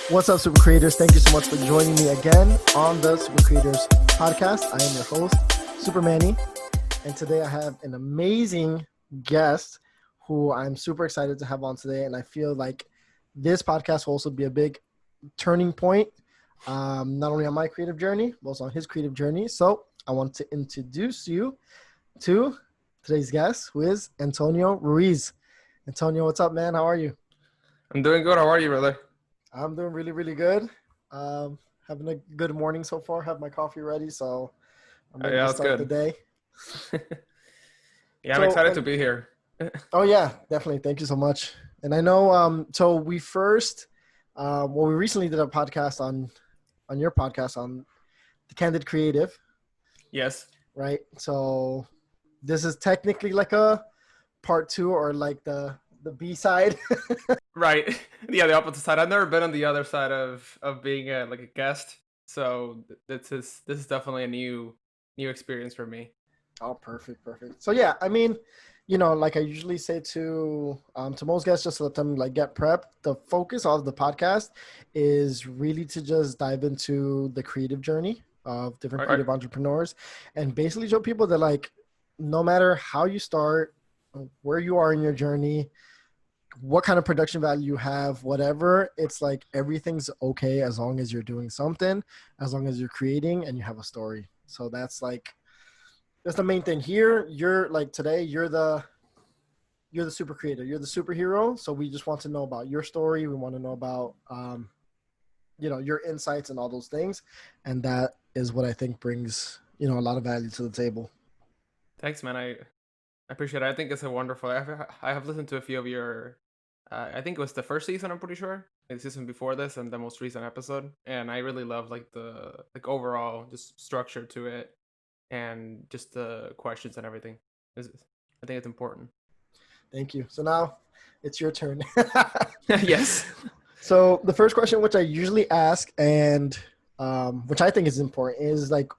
What's up, Super Creators? Thank you so much for joining me again on the Super Creators podcast. I am your host, Super Manny, and today I have an amazing guest who I'm super excited to have on today, and I feel like this podcast will also be a big turning point, not only on my creative journey, but also on his creative journey. So I want to introduce you to today's guest, who is Antonio Ruiz. Antonio, what's up, man? How are you? I'm doing good. How are you, brother? I'm doing really, really good. Having a good morning so far. Have my coffee ready, so I'm ready to that's start good. the day. I'm excited to be here. Oh yeah, definitely. Thank you so much. And I know, so we recently did a podcast on your podcast on the Candid Creative. Yes. Right. So this is technically like a part 2 or like the B side. Right. Yeah, the opposite side. I've never been on the other side of being a guest, so this is definitely a new experience for me. Oh, perfect. So yeah, I mean, like I usually say to most guests, just to let them like get prepped. The focus of the podcast is really to just dive into the creative journey of different creative entrepreneurs, and basically show people that like no matter how you start, where you are in your journey, what kind of production value you have, whatever, it's like everything's okay as long as you're doing something, as long as you're creating and you have a story. So that's the main thing here. You're like today, you're the super creator, you're the superhero. So we just want to know about your story. We want to know about, your insights and all those things. And that is what I think brings, a lot of value to the table. Thanks, man. I appreciate it. I think it's a wonderful. I have listened to a few of your. I think it was the first season. I'm pretty sure the season before this and the most recent episode, and I really love like the overall just structure to it, and just the questions and everything. I think it's important. Thank you. So now it's your turn. Yes. So the first question, which I usually ask, and which I think is important, is like,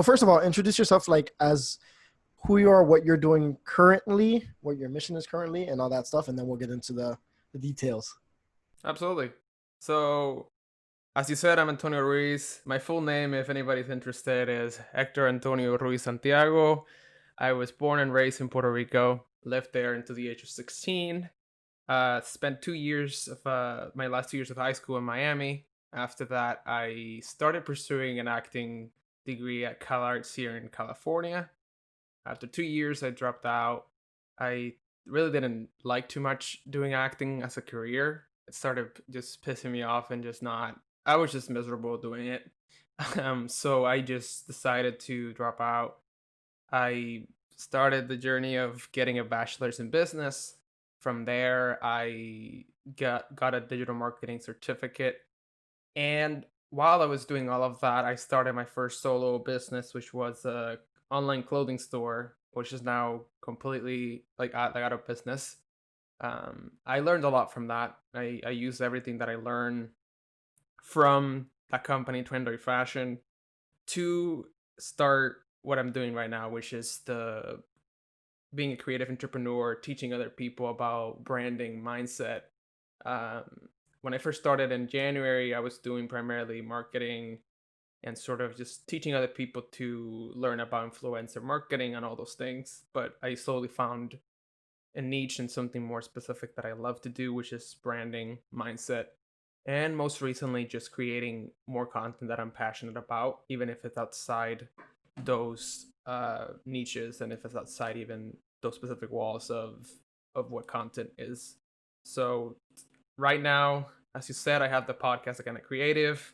first of all, introduce yourself like as who you are, what you're doing currently, what your mission is currently, and all that stuff, and then we'll get into the details. Absolutely. So, as you said, I'm Antonio Ruiz. My full name, if anybody's interested, is Hector Antonio Ruiz Santiago. I was born and raised in Puerto Rico, lived there until the age of 16. Spent 2 years of my last 2 years of high school in Miami. After that, I started pursuing an acting degree at CalArts here in California. After 2 years, I dropped out. I really didn't like too much doing acting as a career. It started just pissing me off and I was just miserable doing it. So I just decided to drop out. I started the journey of getting a bachelor's in business. From there, I got a digital marketing certificate. And while I was doing all of that, I started my first solo business, which was a online clothing store, which is now completely out of business. I learned a lot from that. I used everything that I learned from that company, Trendy Fashion, to start what I'm doing right now, which is being a creative entrepreneur, teaching other people about branding mindset. When I first started in January, I was doing primarily marketing and sort of just teaching other people to learn about influencer marketing and all those things. But I slowly found a niche and something more specific that I love to do, which is branding, mindset, and most recently just creating more content that I'm passionate about, even if it's outside those niches and if it's outside even those specific walls of what content is. So right now, as you said, I have the podcast Again Creative.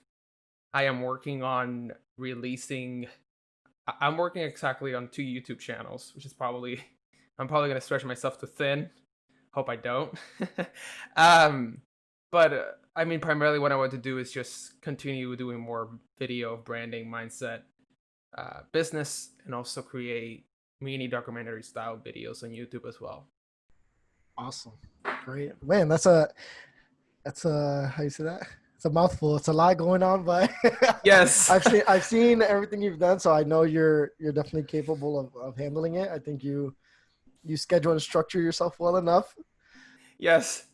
I am working on I'm working exactly on 2 YouTube channels, which is I'm probably going to stretch myself too thin. Hope I don't. But I mean, primarily what I want to do is just continue doing more video branding, mindset, business, and also create mini documentary style videos on YouTube as well. Awesome. Great. Man, that's a how you say that? It's a mouthful. It's a lot going on, but yes, I've seen everything you've done, so I know you're definitely capable of handling it. I think you You schedule and structure yourself well enough. Yes.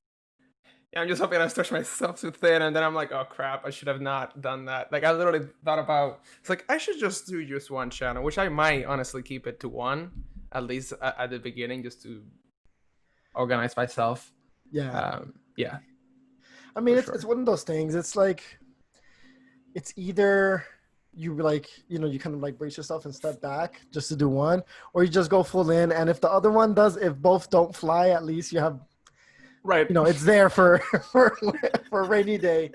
Yeah, I'm just hoping I stretch myself too thin, and then I'm like, oh crap, I should have not done that. Like I literally thought about it's like I should just do just one channel, which I might honestly keep it to one, at least at the beginning, just to organize myself. Yeah. Yeah, I for mean, it's sure. one of those things. It's like it's either you like you kind of like brace yourself and step back just to do one, or you just go full in. And if the other one does, if both don't fly, at least you have Right. it's there for for a rainy day.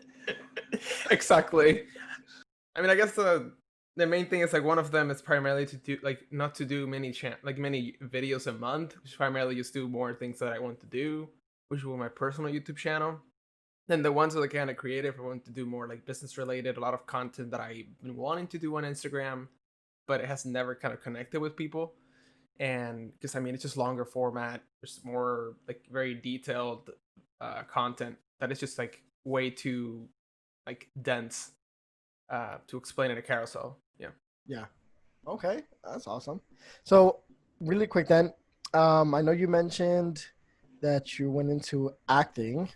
Exactly. I mean, I guess the main thing is like one of them is primarily to do like not to do many videos a month, which primarily just do more things that I want to do, which will my personal YouTube channel. Then the ones that are kind of creative, I want to do more like business related, a lot of content that I've been wanting to do on Instagram, but it has never kind of connected with people. And because I mean, it's just longer format, there's more like very detailed content that is just like way too like dense to explain in a carousel. Yeah. Yeah. Okay, that's awesome. So, really quick then, I know you mentioned that you went into acting,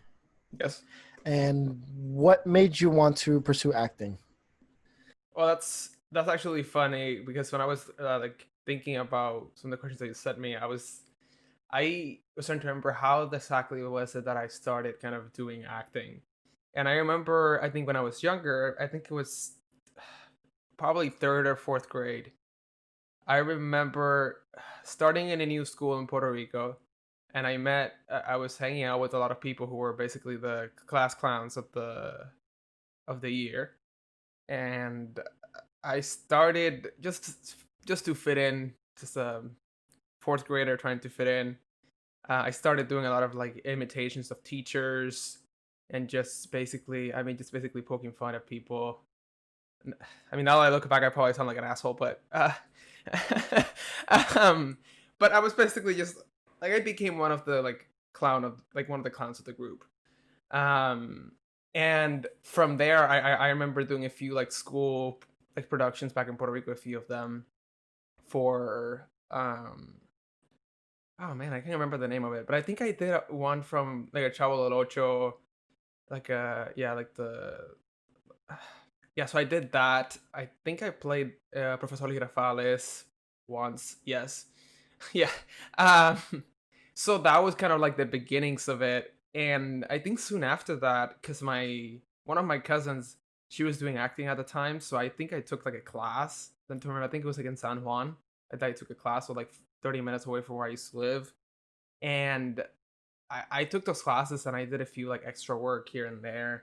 Yes. and what made you want to pursue acting? Well, that's actually funny because when I was like thinking about some of the questions that you sent me, I was trying to remember how exactly was it that I started kind of doing acting. And I remember, I think when I was younger, I think it was probably third or fourth grade. I remember starting in a new school in Puerto Rico, and I was hanging out with a lot of people who were basically the class clowns of the year, and I started just to fit in, just a fourth grader trying to fit in. I started doing a lot of like imitations of teachers, and just basically poking fun at people. I mean, now that I look back, I probably sound like an asshole, but um, but I was basically just like I became one of the like one of the clowns of the group. Um, and from there, I remember doing a few like school like productions back in Puerto Rico, a few of them for oh man, I can't remember the name of it, but I think I did one from like a Chavo del Ocho, like like the yeah. So I did that. I think I played Professor Girafales once. Yes, yeah. So that was kind of like the beginnings of it, and I think soon after that, because my one of my cousins, she was doing acting at the time, so I think I took like a class. Then to remember, I think it was like in San Juan. I took a class, so like 30 minutes away from where I used to live, and I took those classes and I did a few like extra work here and there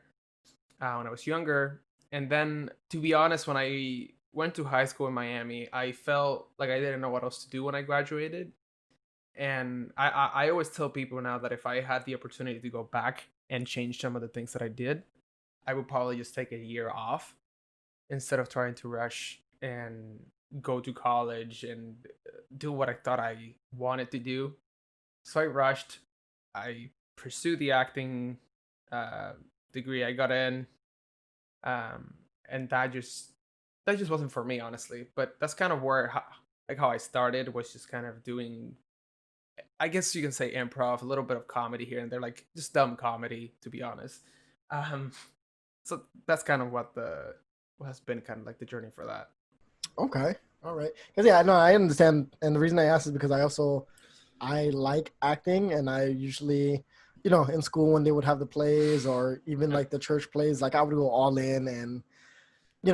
when I was younger. And then, to be honest, when I went to high school in Miami, I felt like I didn't know what else to do when I graduated. And I always tell people now that if I had the opportunity to go back and change some of the things that I did, I would probably just take a year off instead of trying to rush and go to college and do what I thought I wanted to do. So I rushed. I pursued the acting uh, degree. I got in, um, and that just wasn't for me, honestly. But that's kind of like how I started, was just kind of doing. I guess you can say improv, a little bit of comedy here and there, like just dumb comedy, to be honest. Um, so that's kind of what has been kind of like the journey for that. Okay, all right. Because yeah, no, I understand, and the reason I asked is because I like acting, and I usually, in school when they would have the plays or even Yeah. like the church plays, like I would go all in, and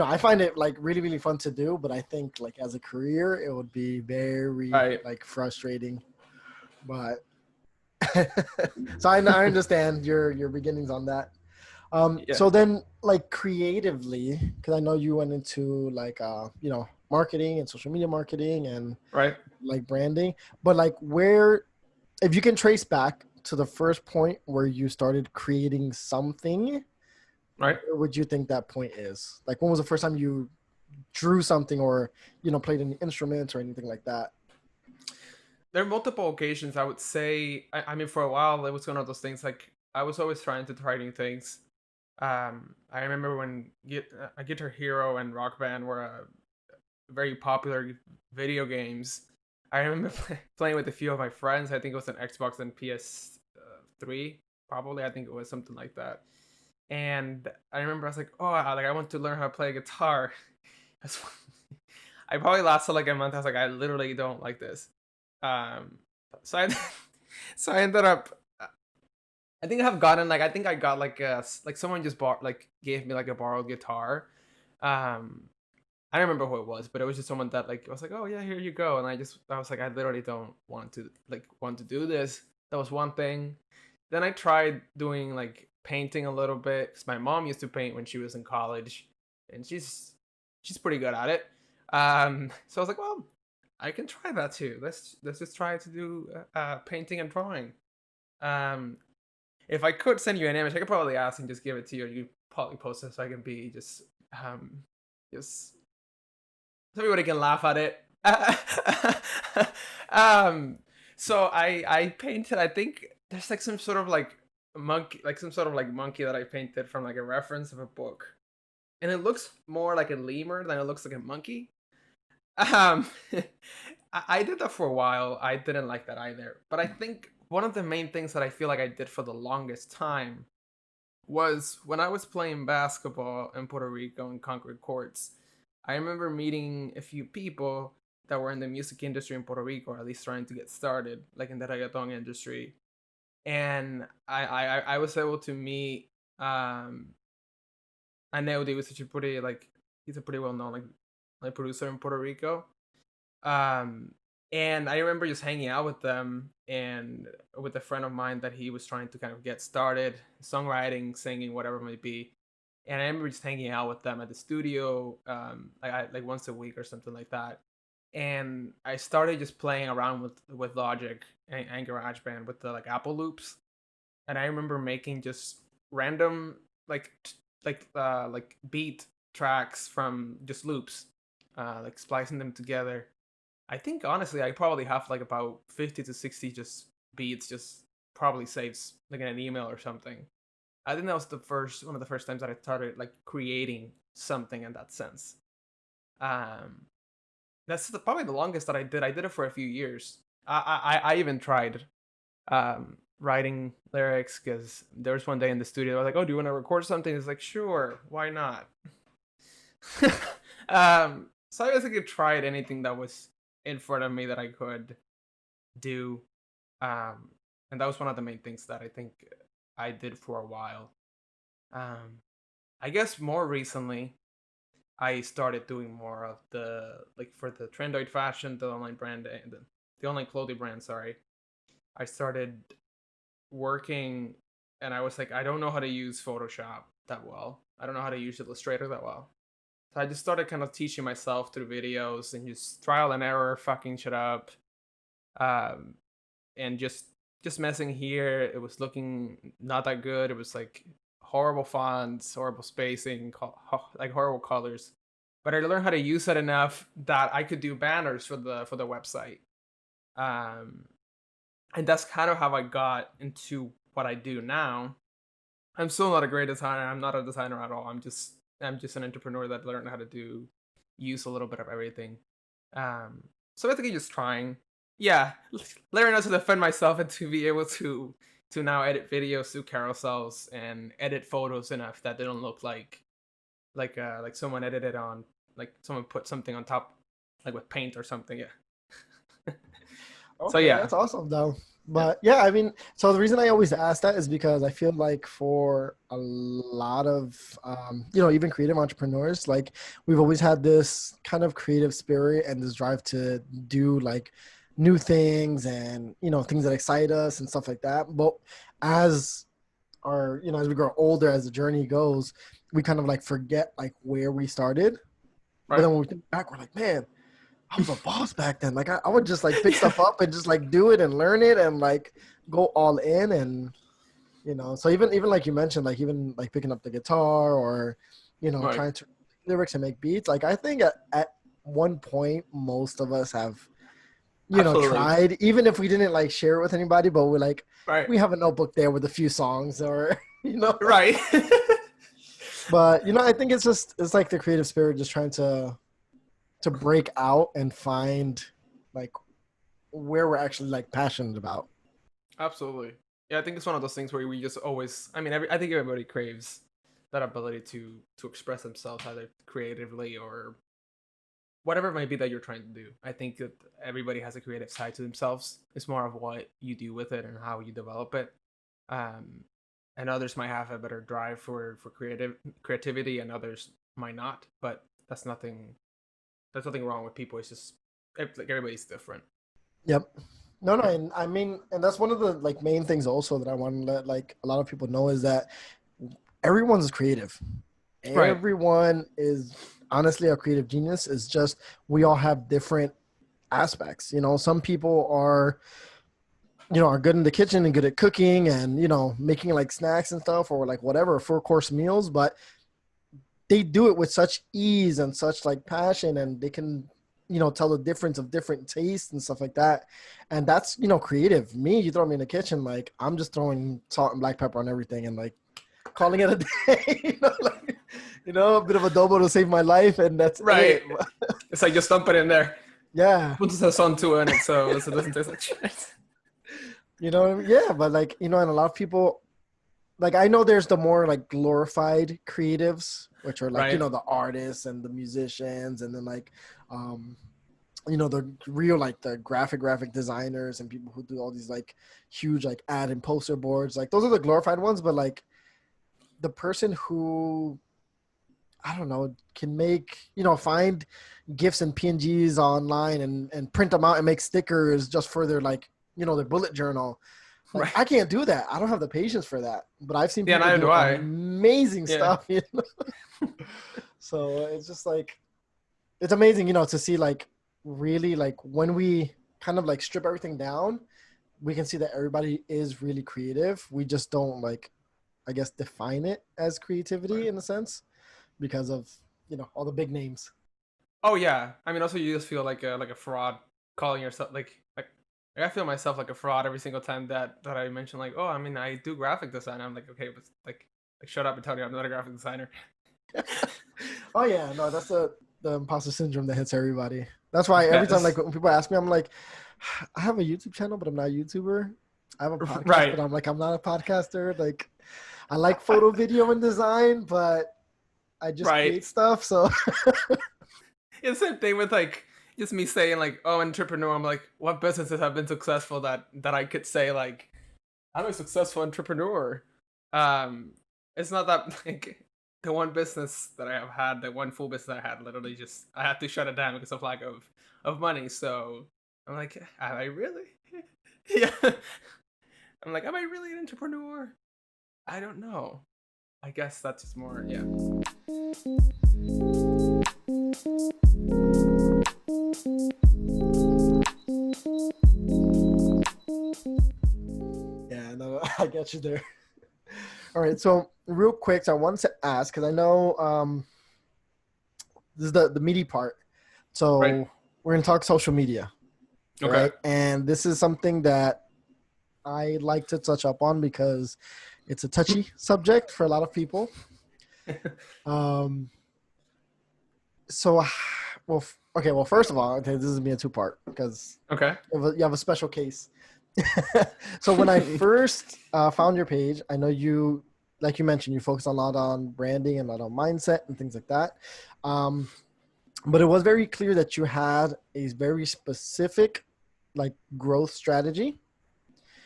I find it like really really fun to do. But I think like as a career, it would be very Right. like frustrating. But so I understand your beginnings on that. Yeah. So then like creatively, because I know you went into like marketing and social media marketing and Right. like branding, but like where, if you can trace back to the first point where you started creating something, Right. where would you think that point is? Like when was the first time you drew something or played an instrument or anything like that? There are multiple occasions. I would say. I mean, for a while, it was one of those things. Like I was always trying to try new things. I remember when Guitar Hero and Rock Band were very popular video games. I remember playing with a few of my friends. I think it was an Xbox and PS3, probably. I think it was something like that. And I remember I was like, oh, I want to learn how to play guitar. That's I probably lasted like a month. I was like, I literally don't like this. Um, so I so I ended up. I think I think I got like like someone just bought like gave me like a borrowed guitar. Um, I don't remember who it was, but it was just someone that like was like, oh yeah, here you go. And I was like, I literally don't want to do this. That was one thing. Then I tried doing like painting a little bit because my mom used to paint when she was in college, and she's pretty good at it. So I was like, well, I can try that too. Let's just try to do painting and drawing. Um, if I could send you an image, I could probably ask and just give it to you. You could probably post it so I can be um just so everybody can laugh at it. um, so I painted. I think there's like some sort of like monkey, like some sort of like monkey that I painted from like a reference of a book, and it looks more like a lemur than it looks like a monkey. Um, I did that for a while. I didn't like that either. But I think one of the main things that I feel like I did for the longest time was when I was playing basketball in Puerto Rico in Concord Courts. I remember meeting a few people that were in the music industry in Puerto Rico, or at least trying to get started, like in the reggaeton industry. And I was able to meet Aneudi, was such a pretty like he's a pretty well known like producer in Puerto Rico. Um, and I remember just hanging out with them and with a friend of mine that he was trying to kind of get started, songwriting, singing, whatever it might be. And I remember just hanging out with them at the studio, like once a week or something like that. And I started just playing around with Logic and GarageBand with the like Apple loops. And I remember making just random like like beat tracks from just loops, like splicing them together. I think honestly, I probably have like about 50 to 60 just beats, just probably saves like in an email or something. I think that was the first one of the first times that I started like creating something in that sense. Um, that's probably the longest that I did. I did it for a few years. I even tried writing lyrics because there was one day in the studio. I was like, "Oh, do you want to record something?" It's like, "Sure, why not?" So I basically tried anything that was in front of me that I could do, um, and that was one of the main things that I think I did for a while. Um, I guess more recently, I started doing more of the like for the Trendoid Fashion, the online brand, the online clothing brand. Sorry, I started working, and I was like, I don't know how to use Photoshop that well. I don't know how to use Illustrator that well. So I just started kind of teaching myself through videos and just trial and error, fucking shit up, um, and just messing here. It was looking not that good. It was like horrible fonts, horrible spacing, like horrible colors. But I learned how to use it enough that I could do banners for the website. Um, and that's kind of how I got into what I do now. I'm still not a great designer. I'm not a designer at all. I'm just an entrepreneur that learned how to use a little bit of everything. Um, so I think I'm just trying. Yeah, learning how to defend myself and to be able to now edit videos, do carousels, and edit photos enough that they don't look like someone edited on like someone put something on top like with paint or something. Yeah. So Okay, yeah, that's awesome though. yeah, But yeah, I mean, so the reason I always ask that is because I feel like for a lot of, even creative entrepreneurs, like we've always had this kind of creative spirit and this drive to do like new things and, things that excite us and stuff like that. But as as we grow older, as the journey goes, we kind of like forget like where we started. But right. then when we think back, we're like, man, I was a boss back then. Like I would just like pick Yeah, stuff up and just like do it and learn it and like go all in and so even like you mentioned, like even like picking up the guitar or right. trying to lyrics and make beats. Like I think at one point most of us have Absolutely. tried, even if we didn't like share it with anybody, but we're like Right. we have a notebook there with a few songs or Right. but I think it's like the creative spirit just trying to break out and find like where we're actually like passionate about. Absolutely. Yeah, I think it's one of those things where we just always. I mean, I think everybody craves that ability to express themselves either creatively or whatever it might be that you're trying to do. I think that everybody has a creative side to themselves. It's more of what you do with it and how you develop it. Um, and others might have a better drive for creativity, and others might not. But that's nothing. There's nothing wrong with people. It's just like everybody's different. Yep. No, no, and I mean, and that's one of the like main things also that I want to let like a lot of people know is that everyone's creative. Right. Everyone is honestly a creative genius. It's just we all have different aspects. You know, some people are are good in the kitchen and good at cooking and making like snacks and stuff or like whatever 4 course meals, but they do it with such ease and such like passion, and they can tell the difference of different tastes and stuff like that. And that's creative. Me, you throw me in the kitchen, like I'm just throwing salt and black pepper on everything and like calling it a day. A bit of adobo to save my life, and that's Right. it. It's like just dump it in there. Yeah. Put the sun to in it so it doesn't taste like shit. Yeah, but like and a lot of people, like I know there's the more like glorified creatives, which are like Right. the artists and the musicians, and then like um the real like the graphic designers and people who do all these like huge like ad and poster boards. Like those are the glorified ones, but like the person who I don't know can make find gifs and PNGs online and print them out and make stickers just for their like their bullet journal. Like Right. I can't do that. I don't have the patience for that. But I've seen Yeah, people neither do do I. amazing Yeah. stuff. So it's just like it's amazing, to see like really like when we kind of like strip everything down, we can see that everybody is really creative. We just don't like, I guess, define it as creativity Right. in a sense because of all the big names. Oh yeah. I mean, also you just feel like a fraud calling yourself like I feel myself like a fraud every single time that I mention like, oh, I mean, I do graphic design. I'm like, okay, but like shut up and tell you I'm not a graphic designer. Oh yeah, no, that's the imposter syndrome that hits everybody. That's why every time like Yes. when people ask me, I'm like, I have a YouTube channel, but I'm not a YouTuber. I have a podcast, Right. but I'm not a podcaster. Like I like photo, video, and design, but I just Right. create stuff. So It's the same thing with like just me saying like, oh, entrepreneur. I'm like, what businesses have been successful that I could say like I'm a successful entrepreneur. Um, it's not that like the one business that I have had, the one full business I had, literally just I had to shut it down because of lack of money. So I'm like, am I really? Yeah. I'm like, am I really an entrepreneur? I don't know. I guess that's just more, yeah. yeah, no, I get you there. All right, so real quick, so I wanted to ask because I know this is the meaty part. Right. So we're gonna talk social media, Okay. right? And this is something that I like to touch up on because it's a touchy subject for a lot of people. Um, so, well, okay. Well, first of all, okay, this is me a 2 part because Okay. you have a special case. So when I first found your page, I know you, like you mentioned, you focus a lot on branding and a lot on mindset and things like that. Um, but it was very clear that you had a very specific, like, growth strategy,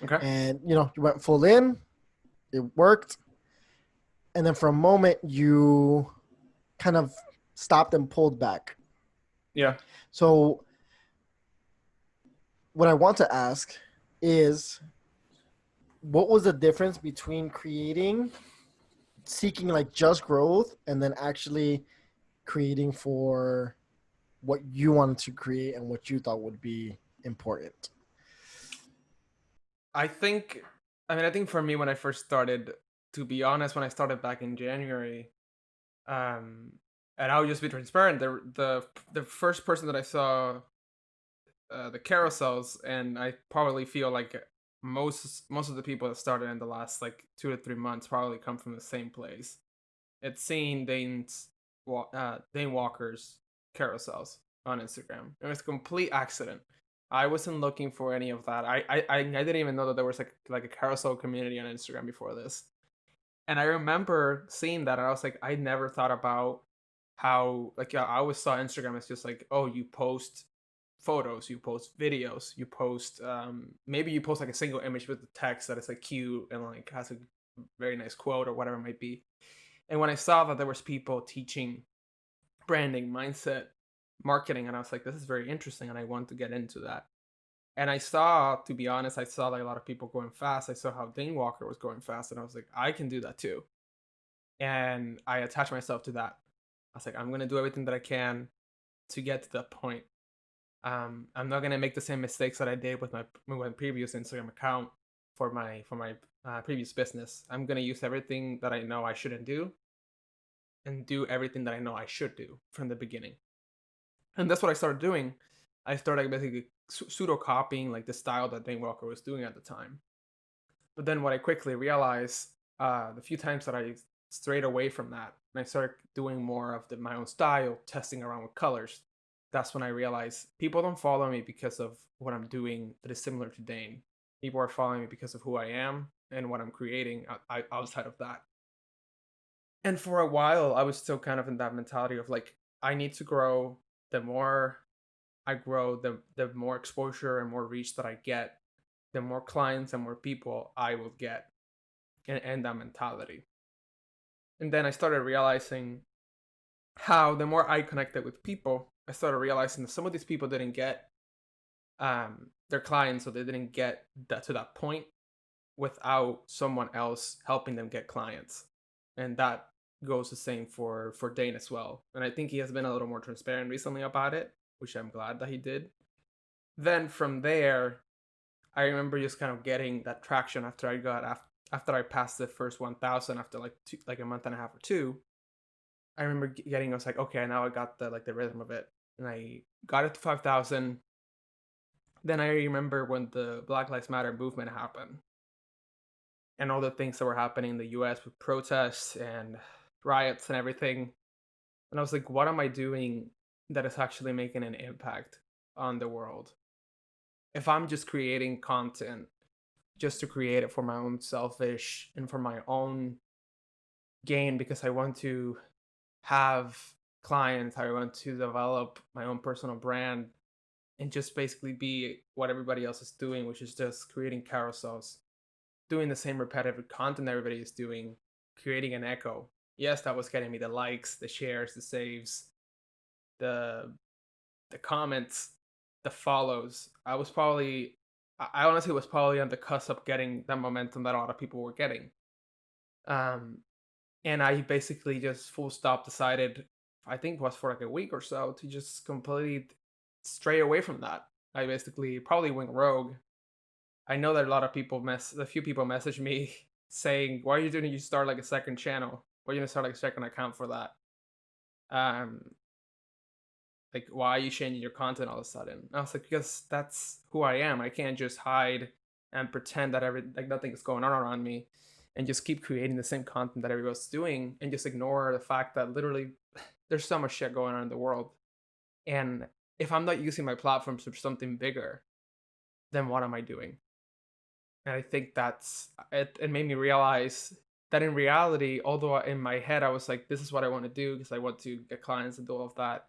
Okay. and you went full in. It worked, and then for a moment you kind of stopped and pulled back. Yeah. So what I want to ask is what was the difference between seeking like just growth and then actually creating for what you wanted to create and what you thought would be important? I think I think for me when I first started, to be honest, when I started back in January, um and I'll just be transparent, the first person that I saw the carousels, and I probably feel like most of the people that started in the last like 2 to 3 months probably come from the same place. It's seeing Dane Walker's carousels on Instagram. It was a complete accident. I wasn't looking for any of that. I didn't even know that there was like a carousel community on Instagram before this. And I remember seeing that, and I was like, I never thought about how, like, yeah, I always saw Instagram as just like, oh, you post photos, you post videos, you post maybe you post like a single image with the text that is like cute and like has a very nice quote or whatever it might be. And when I saw that there was people teaching branding, mindset, marketing, and I was like, this is very interesting, and I want to get into that. And I saw, to be honest, I saw like a lot of people going fast. I saw how Dane Walker was going fast, and I was like, I can do that too. And I attached myself to that. I was like, I'm gonna do everything that I can to get to that point. I'm not gonna make the same mistakes that I did with my previous Instagram account for my previous business. I'm gonna use everything that I know I shouldn't do and do everything that I know I should do from the beginning. And that's what I started doing. I started basically pseudo copying like the style that Dane Walker was doing at the time. But then what I quickly realized, the few times that I strayed away from that and I started doing more of my own style, testing around with colors, that's when I realized people don't follow me because of what I'm doing that is similar to Dane. People are following me because of who I am and what I'm creating outside of that. And for a while, I was still kind of in that mentality of like, I need to grow. The more I grow, the more exposure and more reach that I get, the more clients and more people I will get, and that mentality. And then I started realizing how the more I connected with people, I started realizing that some of these people didn't get their clients, so they didn't get that to that point without someone else helping them get clients. And that goes the same for Dane as well. And I think he has been a little more transparent recently about it, which I'm glad that he did. Then from there, I remember just kind of getting that traction after after I passed the first 1,000 after like a month and a half or two. I remember getting, I was like, okay, now I got the rhythm of it, and I got it to 5,000. Then I remember when the Black Lives Matter movement happened, and all the things that were happening in the U.S. with protests and riots and everything. And I was like, what am I doing that is actually making an impact on the world? If I'm just creating content just to create it for my own selfish and for my own gain because I want to have clients, I want to develop my own personal brand and just basically be what everybody else is doing, which is just creating carousels, doing the same repetitive content everybody is doing, creating an echo. Yes, that was getting me the likes, the shares, the saves, the comments, the follows. I honestly was probably on the cusp of getting that momentum that a lot of people were getting. Um, and I basically just full stop decided, I think it was for like a week or so, to just completely stray away from that. I basically probably went rogue. I know that a few people messaged me saying, "Why are you doing? You start like a second channel? Why are you gonna start like a second account for that? Um, like why are you changing your content all of a sudden?" And I was like, because that's who I am. I can't just hide and pretend that nothing is going on around me and just keep creating the same content that everybody's doing and just ignore the fact that literally there's so much shit going on in the world. And if I'm not using my platforms for something bigger, then what am I doing? And I think that's it. It made me realize that in reality, although in my head I was like, this is what I want to do because I want to get clients and do all of that,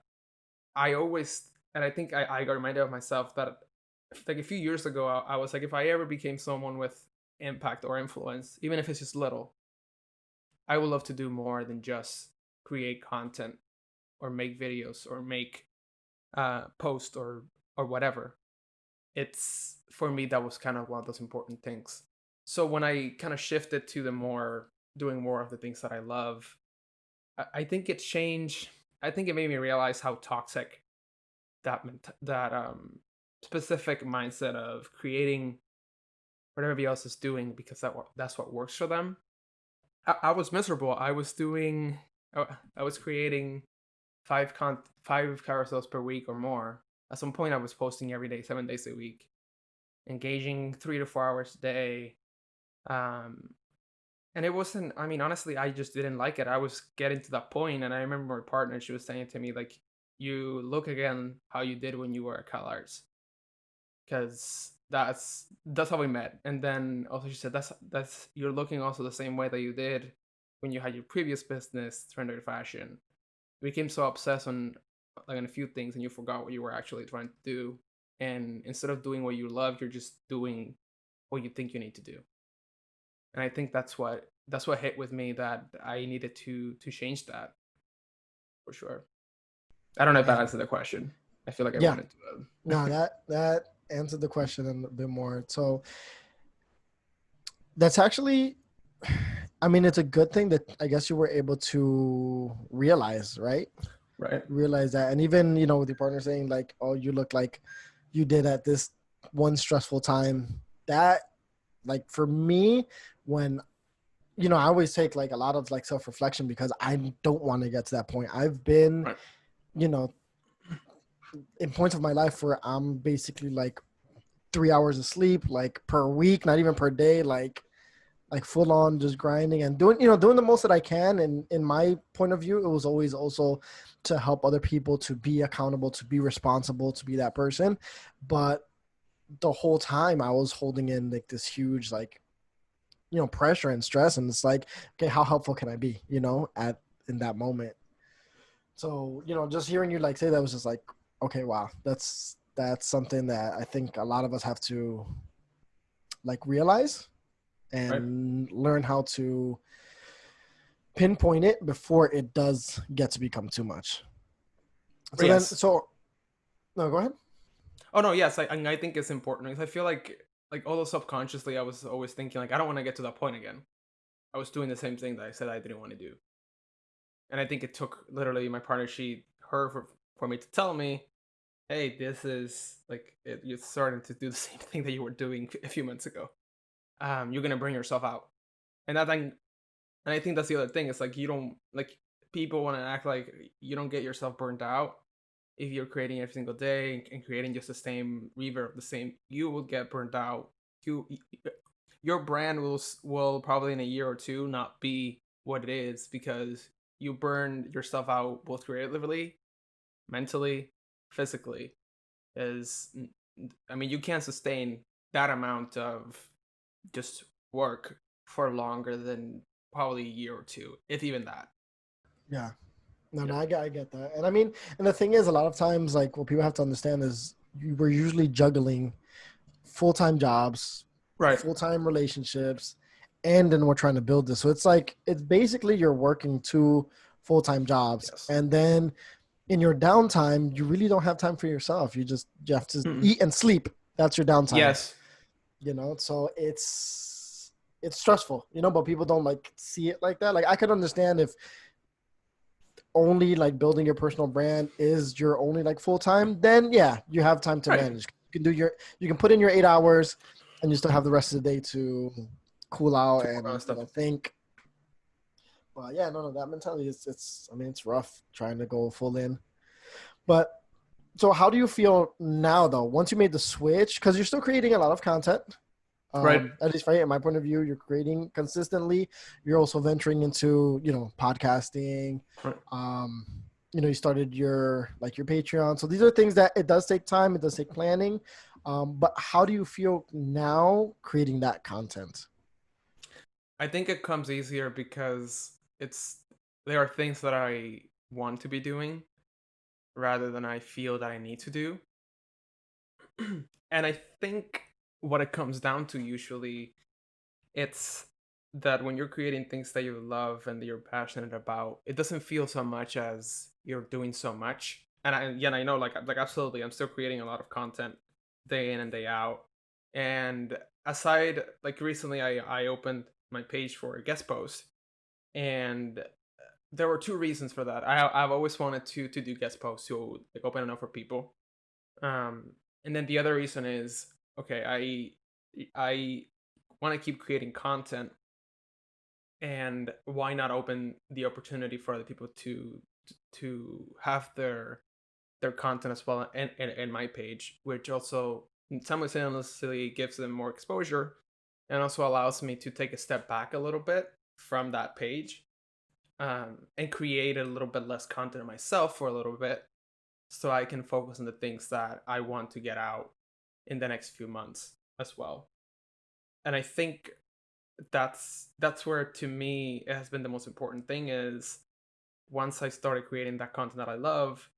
I always, and I think I got reminded of myself that like a few years ago, I was like, if I ever became someone with impact or influence, even if it's just little, I would love to do more than just create content or make videos or make post or whatever. It's for me that was kind of one of those important things. So when I kind of shifted to the more doing more of the things that I love, I think it changed. I think it made me realize how toxic that specific mindset of creating what everybody else is doing because that's what works for them. I was miserable. I was creating five carousels per week or more. At some point, I was posting every day, 7 days a week, engaging 3 to 4 hours a day. Um, and it wasn't. I mean, honestly, I just didn't like it. I was getting to that point, and I remember my partner. She was saying to me like, "You look again how you did when you were at CalArts." because that's how we met. And then also she said that's you're looking also the same way that you did when you had your previous business, Trender Fashion. You became so obsessed on like on a few things, and you forgot what you were actually trying to do. And instead of doing what you love, you're just doing what you think you need to do. And I think that's what hit with me, that I needed to change that for sure. I don't know if that Yeah. answered the question. I feel like I Yeah. went into that. No, that answered the question and a bit more. So that's actually, I mean, it's a good thing that I guess you were able to realize, right? Right. Realize that. And even, you know, with your partner saying like, oh, you look like you did at this one stressful time. That, like, for me, when, you know, I always take like a lot of like self-reflection because I don't want to get to that point. I've been, Right. you know, in points of my life where I'm basically like 3 hours of sleep like per week, not even per day, like full on just grinding and doing, you know, doing the most that I can. And in my point of view, it was always also to help other people, to be accountable, to be responsible, to be that person. But the whole time I was holding in like this huge, like, you know, pressure and stress. And it's like, okay, how helpful can I be, you know, at in that moment? So, you know, just hearing you like say that was just like, okay, wow, that's something that I think a lot of us have to like realize Right. and learn how to pinpoint it before it does get to become too much. But So then, yes. so no, go ahead. Oh no, yes, I think it's important because I feel like although subconsciously I was always thinking like I don't want to get to that point again. I was doing the same thing that I said I didn't want to do. And I think it took literally my partner, her for me to tell me, hey, this is like you're starting to do the same thing that you were doing a few months ago. You're gonna burn yourself out. And that thing, and I think that's the other thing. It's like you don't like people want to act like you don't get yourself burned out if you're creating every single day and creating just the same reverb, the same. You will get burned out. You, your brand will probably in a year or two not be what it is because you burn yourself out both creatively, mentally, physically. Is I mean, you can't sustain that amount of just work for longer than probably a year or two, if even that. Yeah, no, Yeah. no, I get that. And I mean, and the thing is, a lot of times, like what people have to understand is we're usually juggling full-time jobs, Right. full-time relationships, and then we're trying to build this. So it's like it's basically you're working two full-time jobs, Yes. and then in your downtime, you really don't have time for yourself. You have to Mm-mm. eat and sleep. That's your downtime, Yes. you know. So it's stressful, you know, but people don't like see it like that. Like I could understand if only like building your personal brand is your only like full time, then yeah, you have time to Right. manage. You can put in your 8 hours and you still have the rest of the day to cool out To work on and, you stuff. know, think. But yeah, no, that mentality is it's I mean it's rough trying to go full in. But so how do you feel now though? Once you made the switch, because you're still creating a lot of content. Right. At least right in my point of view, you're creating consistently. You're also venturing into, you know, podcasting. Right. Um, you know, you started your like your Patreon. So these are things that it does take time. It does take planning. But how do you feel now creating that content? I think it comes easier because there are things that I want to be doing rather than I feel that I need to do. And I think what it comes down to usually it's that when you're creating things that you love and that you're passionate about, it doesn't feel so much as you're doing so much. And I know like absolutely I'm still creating a lot of content day in and day out. And aside like recently I opened my page for a guest post, and there were two reasons for that. I've always wanted to do guest posts to like open it up for people. And then the other reason is okay, I want to keep creating content, and why not open the opportunity for other people to have their content as well in my page, which also simultaneously gives them more exposure and also allows me to take a step back a little bit from that page, and create a little bit less content myself for a little bit so I can focus on the things that I want to get out. in the next few months as well. And I think that's where, to me, it has been the most important thing. Is once I started creating that content that I love,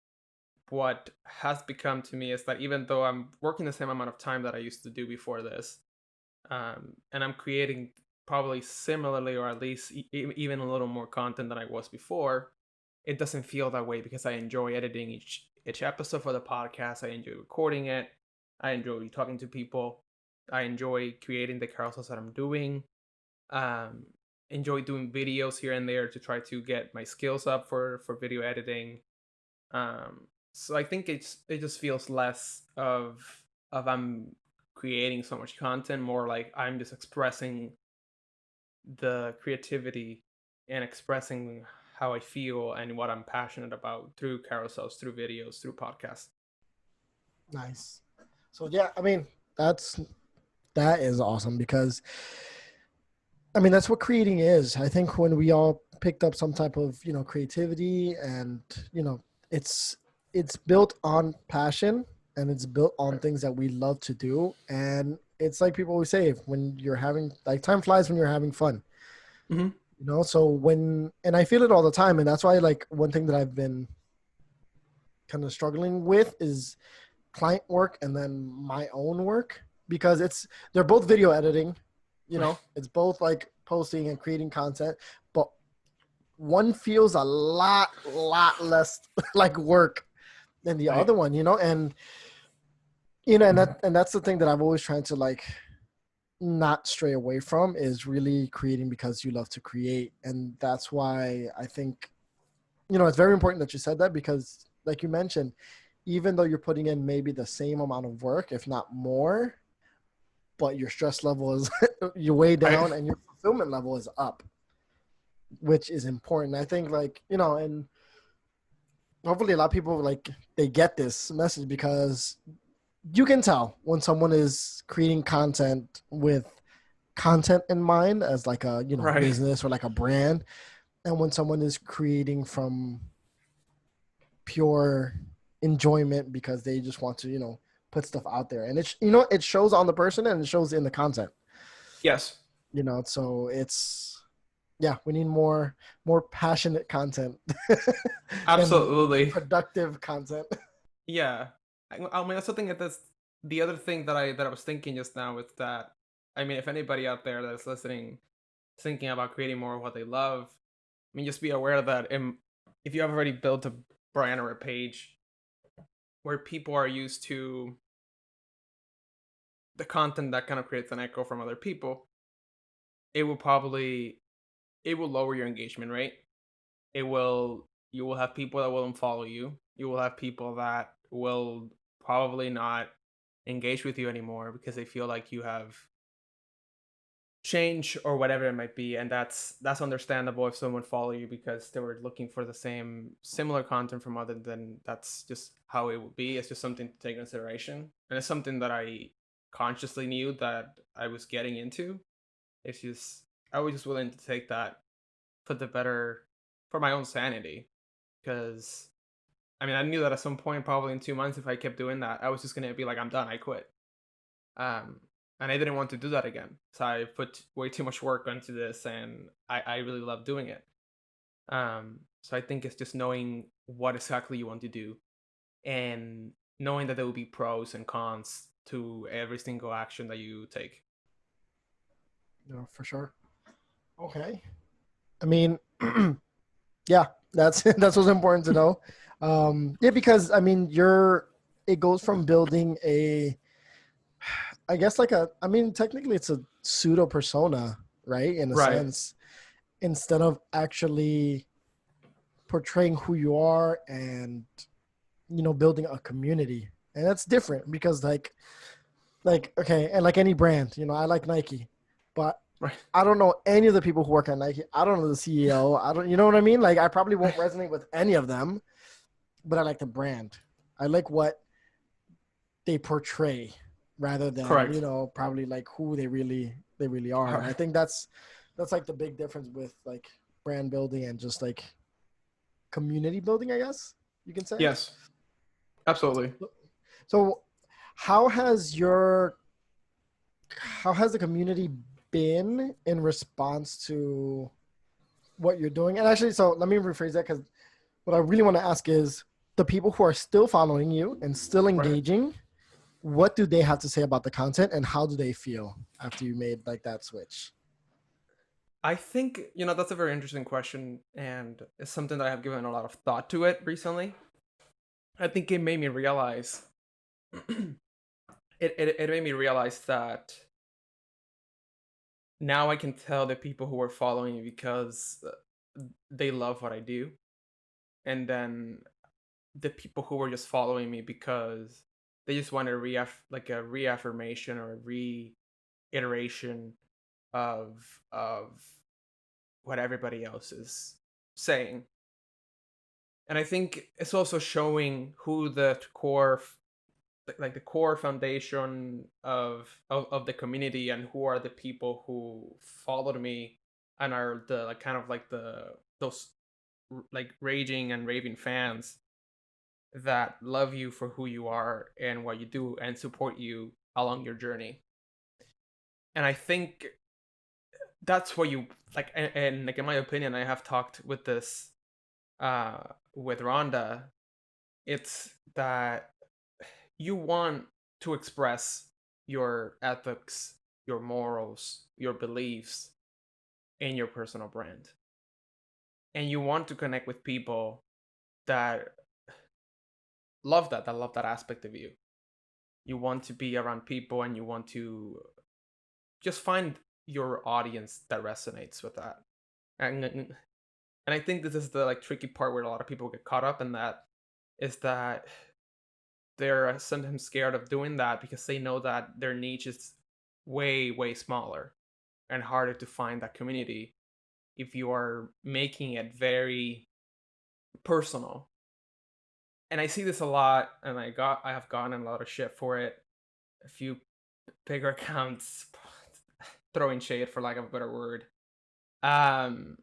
what has become to me is that even though I'm working the same amount of time that I used to do before this, and I'm creating probably similarly, or at least even a little more content than I was before, it doesn't feel that way because I enjoy editing each episode for the podcast. I enjoy recording it. I enjoy talking to people. I enjoy creating the carousels that I'm doing. Um, enjoy doing videos here and there to try to get my skills up for video editing. So I think it just feels less of I'm creating so much content, more like I'm just expressing the creativity and expressing how I feel and what I'm passionate about through carousels, through videos, through podcasts. Nice. So yeah, I mean, that is awesome because I mean that's what creating is. I think when we all picked up some type of, creativity and, you know, it's it's built on passion and it's built on things that we love to do, and it's like people always say, when you're having like time flies when you're having fun. Mm-hmm. So when, and I feel it all the time, and that's why like one thing that I've been kind of struggling with is client work and then my own work, because they're both video editing, Right. it's both like posting and creating content, but one feels a lot less like work than the Right. other one, and and that's the thing that I've always tried to like not stray away from, is really creating because you love to create. And that's why I think, it's very important that you said that, because like you mentioned, even though you're putting in maybe the same amount of work, if not more, but your stress level is you're way Right. down and your fulfillment level is up, which is important. I think, like, and hopefully a lot of people like they get this message, because you can tell when someone is creating content with content in mind as like a, Right. business or like a brand, and when someone is creating from pure enjoyment because they just want to, put stuff out there, and it shows on the person and it shows in the content, Yes. so it's, yeah, we need more passionate content and Absolutely. productive content. Yeah. I mean, that's the thing. That's the other thing that I was thinking just now is that, I mean, if anybody out there that's listening, thinking about creating more of what they love, I mean, just be aware that if you have already built a brand or a page where people are used to the content that kind of creates an echo from other people, it will probably it will lower your engagement rate. You will have people that will unfollow you. You will have people that will probably not engage with you anymore because they feel like you have change or whatever it might be, and that's understandable if someone follow you because they were looking for the same similar content from other. Then that's just how it would be. It's just something to take into consideration, and it's something that I consciously knew that I was getting into. It's just I was just willing to take that for the better, for my own sanity, because I mean I knew that at some point, probably in 2 months, if I kept doing that, I was just gonna be like, I'm done, I quit. um and I didn't want to do that again, so I put way too much work into this, and I really love doing it. So I think it's just knowing what exactly you want to do, and knowing that there will be pros and cons to every single action that you take. For sure. Okay. I mean, yeah, that's that's what's important to know. Yeah, because I mean, it goes from building a, I guess like I mean, technically it's a pseudo persona, right? In a Right. sense, instead of actually portraying who you are and, building a community. And that's different because okay, and like any brand, I like Nike, but Right. I don't know any of the people who work at Nike. I don't know the CEO. I don't, you know what I mean? Like I probably won't resonate with any of them, but I like the brand. I like what they portray rather than, Correct. probably like who they really are. All And I right. think that's like the big difference with like brand building and just like community building, I guess you can say. Yes, absolutely. So How has your how has the community been in response to what you're doing? And actually, so let me rephrase that because what I really want to ask is the people who are still following you and still Right. engaging, what do they have to say about the content and how do they feel after you made like that switch? I think, that's a very interesting question, and it's something that I have given a lot of thought to it recently. I think it made me realize it made me realize that now I can tell the people who are following me because they love what I do, and then the people who were just following me because they just wanted like a reaffirmation or a reiteration of what everybody else is saying. And I think it's also showing who the core like the core foundation of the community, and who are the people who followed me and are the like kind of like those like raging and raving fans that love you for who you are and what you do and support you along your journey. And I think that's what you like, and like in my opinion, I have talked with this uh with Rhonda. It's that you want to express your ethics, your morals, your beliefs in your personal brand. And you want to connect with people that that love that aspect of you. You want to be around people and you want to just find your audience that resonates with that. And I think this is the like tricky part where a lot of people get caught up in that, is that they're sometimes scared of doing that because they know that their niche is way smaller and harder to find that community if you are making it very personal. And I see this a lot, and I have gotten a lot of shit for it. A few bigger accounts throwing shade, for lack of a better word. um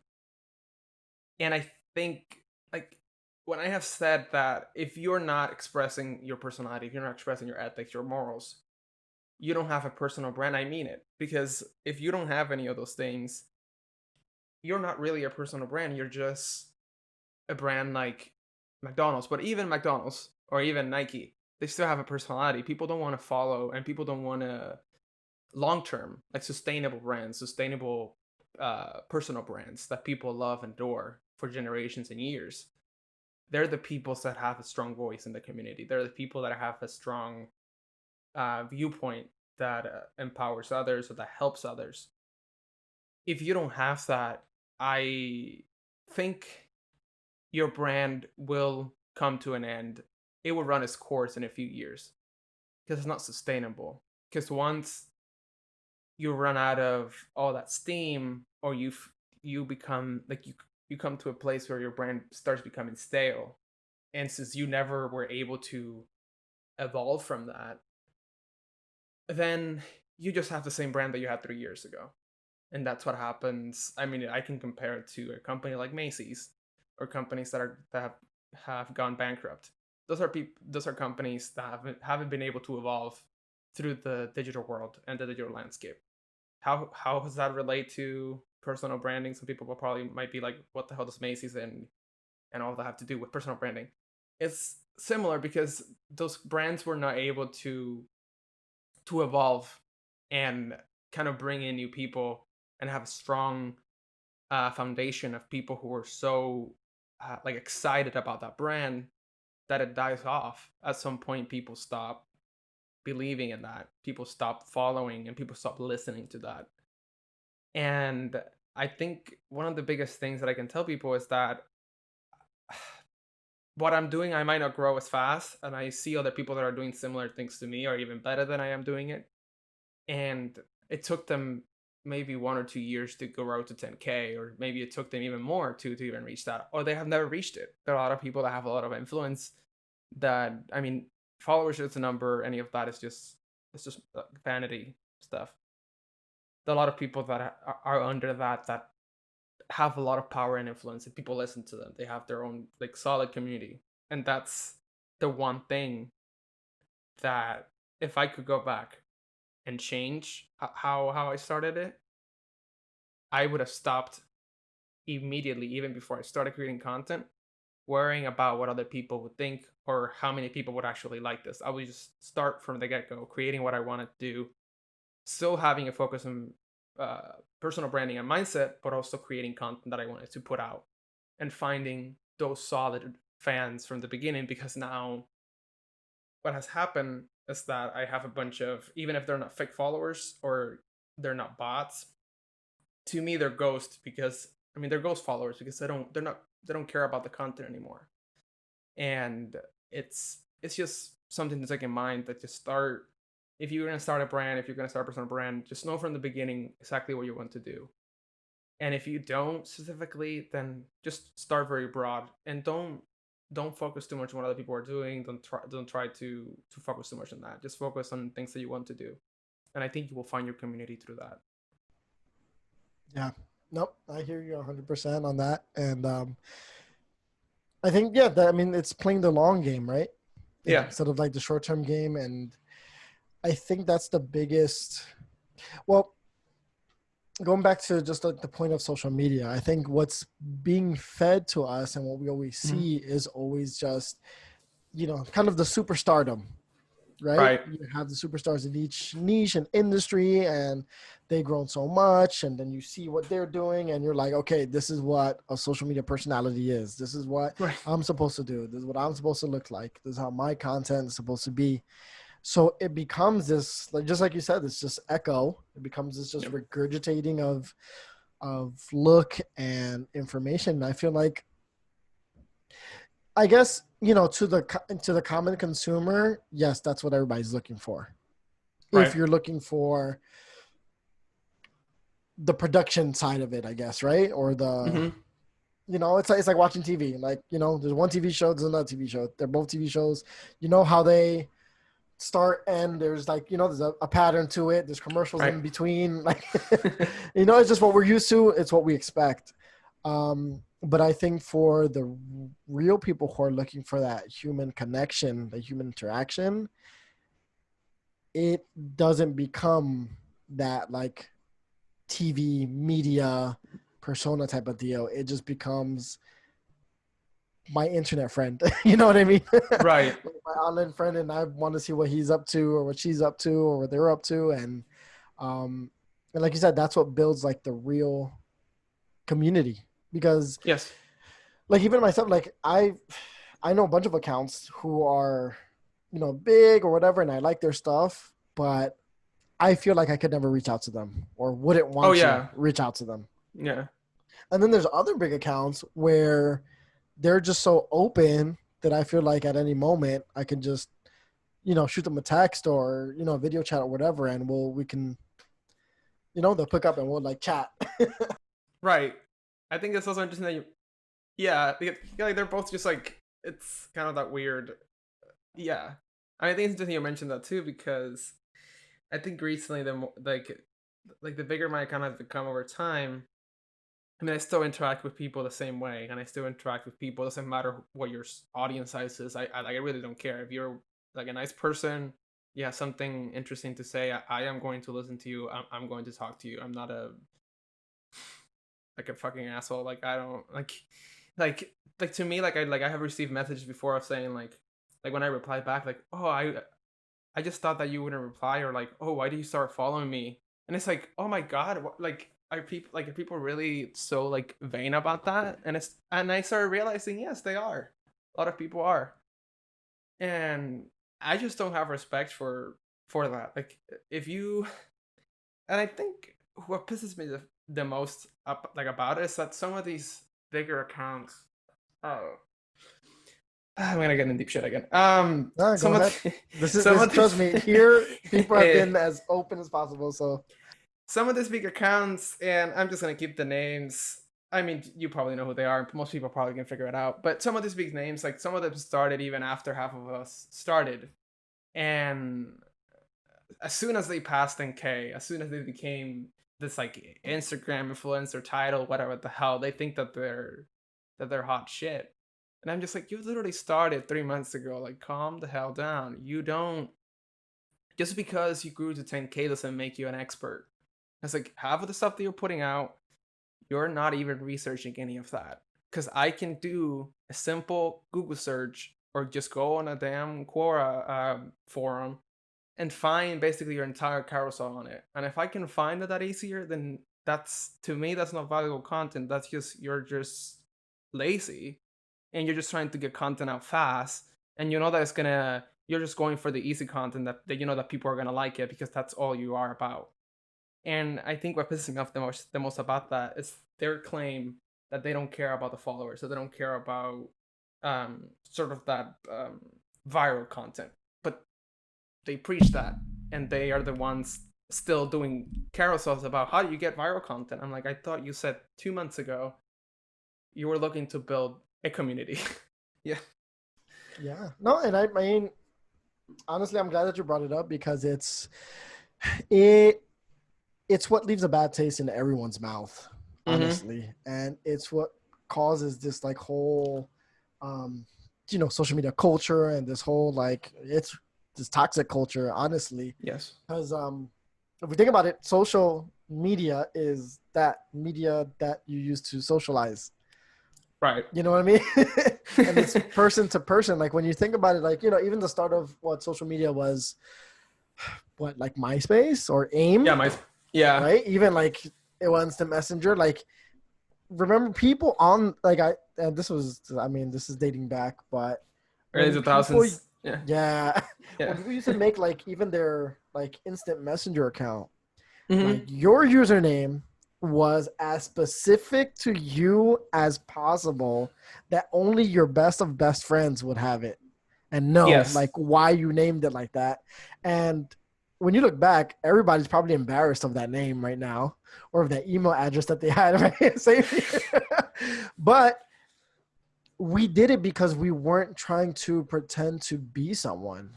and I think, like, when I have said that if you're not expressing your personality, if you're not expressing your ethics, your morals, you don't have a personal brand, I mean it. Because if you don't have any of those things, you're not really a personal brand. You're just a brand like McDonald's. But even McDonald's or even Nike, they still have a personality. People don't want to follow, and people don't want to long term, like sustainable brands, sustainable personal brands that people love and adore for generations and years. They're the people that have a strong voice in the community. They're the people that have a strong viewpoint that empowers others or that helps others. If you don't have that, I think your brand will come to an end. It will run its course in a few years because it's not sustainable. Because once you run out of all that steam, or you become like you come to a place where your brand starts becoming stale, and since you never were able to evolve from that, then you just have the same brand that you had 3 years ago. And that's what happens. I mean, I can compare it to a company like Macy's, or companies that have gone bankrupt. Those are companies that haven't been able to evolve through the digital world and the digital landscape. How does that relate to personal branding? Some people will probably might be like, what the hell does Macy's and all that have to do with personal branding? It's similar because those brands were not able to evolve and kind of bring in new people and have a strong foundation of people who are so like excited about that brand that it dies off. At some point, people stop believing in that. People stop following, and people stop listening to that. And I think one of the biggest things that I can tell people is that what I'm doing, I might not grow as fast, and I see other people that are doing similar things to me are even better than I am doing it. And it took them maybe 1 or 2 years to grow to 10K, or maybe it took them even more to even reach that, or they have never reached it. There are a lot of people that have a lot of influence that, I mean, followers is a number. Any of that is just, it's just vanity stuff. There are a lot of people that are under that have a lot of power and influence, and people listen to them. They have their own like solid community, and that's the one thing that if I could go back and change how I started it, I would have stopped immediately, even before I started creating content, worrying about what other people would think or how many people would actually like this. I would just start from the get go, creating what I want to do, still having a focus on personal branding and mindset, but also creating content that I wanted to put out and finding those solid fans from the beginning. Because now what has happened is that I have a bunch of, even if they're not fake followers or they're not bots, to me they're ghosts because I mean they're ghost followers because they don't care about the content anymore. And it's just something to take in mind that just start, if you're gonna start a brand, if you're gonna start a personal brand, just know from the beginning exactly what you want to do. And if you don't specifically, then just start very broad and don't focus too much on what other people are doing. Don't try to focus too much on that. Just focus on things that you want to do. And I think you will find your community through that. Yeah. Nope. I hear you 100% on that. And I think, yeah, that, I mean, it's playing the long game, right? Yeah. Instead of like the short term game. And I think that's the biggest. Well, going back to just like the point of social media, I think what's being fed to us and what we always Mhm. see is always just, kind of the superstardom, right? Right. You have the superstars in each niche and industry, and they've grown so much. And then you see what they're doing, and you're like, okay, this is what a social media personality is. This is what Right. I'm supposed to do. This is what I'm supposed to look like. This is how my content is supposed to be. So it becomes this, like just like you said, it's just echo. It becomes this just Yep. regurgitating of look and information. And I feel like, I guess, to the common consumer, yes, that's what everybody's looking for. If Right. you're looking for the production side of it, I guess, right? Or Hmm. it's like watching TV. Like, there's one TV show, there's another TV show. They're both TV shows. You know how they start and there's like, there's a pattern to it. There's commercials Right. in between. Like, it's just what we're used to. It's what we expect. But I think for the real people who are looking for that human connection, the human interaction, it doesn't become that like TV media persona type of deal. It just becomes my internet friend. You know what I mean? Right. Like my online friend, and I want to see what he's up to or what she's up to or what they're up to. Um, and like you said, that's what builds like the real community. Because Yes. like even myself, like I know a bunch of accounts who are, big or whatever, and I like their stuff, but I feel like I could never reach out to them or wouldn't Oh want to yeah. reach out to them. Yeah. And then there's other big accounts where they're just so open that I feel like at any moment I can just, shoot them a text or, a video chat or whatever, and we can, they'll pick up and we'll like chat. Right. I think it's also interesting that yeah, like they're both just like, it's kind of that weird. Yeah. I mean, I think it's interesting you mentioned that too because I think recently the like the bigger my account has become over time. I mean, I still interact with people the same way, and I still interact with people. It doesn't matter what your audience size is. I really don't care if you're like a nice person. You have something interesting to say. I am going to listen to you. I'm going to talk to you. I'm not a like a fucking asshole. Like I don't like to me I have received messages before of saying like when I reply back like, oh, I just thought that you wouldn't reply, or like, oh, why did you start following me? And it's like, oh my god, like are people really so like vain about that? And I started realizing yes, they are. A lot of people are, and I just don't have respect for that. Like if you, and I think what pisses me the most up like about it is that some of these bigger accounts. Oh, I'm gonna get in deep shit again. No, go Some of ahead. This is some this. of Trust these me. Here, people have eh, been as open as possible. So some of these big accounts, and I'm just gonna keep the names. I mean, you probably know who they are. Most people probably can figure it out. But some of these big names, like some of them started even after half of us started, and as soon as they passed 10K, as soon as they became this like Instagram influencer title, whatever the hell, they think that they're hot shit. And I'm just like, you literally started 3 months ago. Like, calm the hell down. You don't just because you grew to 10K doesn't make you an expert. It's like half of the stuff that you're putting out, you're not even researching any of that. Because I can do a simple Google search or just go on a damn Quora forum and find basically your entire carousel on it. And if I can find it that easier, then that's, to me, that's not valuable content. That's just, you're just lazy and you're just trying to get content out fast. And you know that you're just going for the easy content that you know that people are gonna like it because that's all you are about. And I think what pisses me off the most about that is their claim that they don't care about the followers, so they don't care about sort of that viral content. But they preach that, and they are the ones still doing carousels about how do you get viral content. I'm like, I thought you said 2 months ago you were looking to build a community. Yeah. Yeah. No, and I mean, honestly, I'm glad that you brought it up because it it's what leaves a bad taste in everyone's mouth, Mm-hmm. honestly, and it's what causes this like whole, um, social media culture and this whole like it's this toxic culture, honestly, Yes. because if we think about it, social media is that media that you use to socialize. Right. You know what I mean? And it's person to person. Like when you think about it, like even the start of what social media was, what like MySpace or Yeah, AIM, yeah. right? Even like it was Instant Messenger. Like remember people on like and this was I mean this is dating back, but Early when two people thousands. Yeah. yeah when Yeah. people used to make like even their like Instant Messenger account, like Mm-hmm. your username was as specific to you as possible that only your best of best friends would have it and know Yes. like why you named it like that. And when you look back, everybody's probably embarrassed of that name right now or of that email address that they had, right? Same here. But we did it because we weren't trying to pretend to be someone.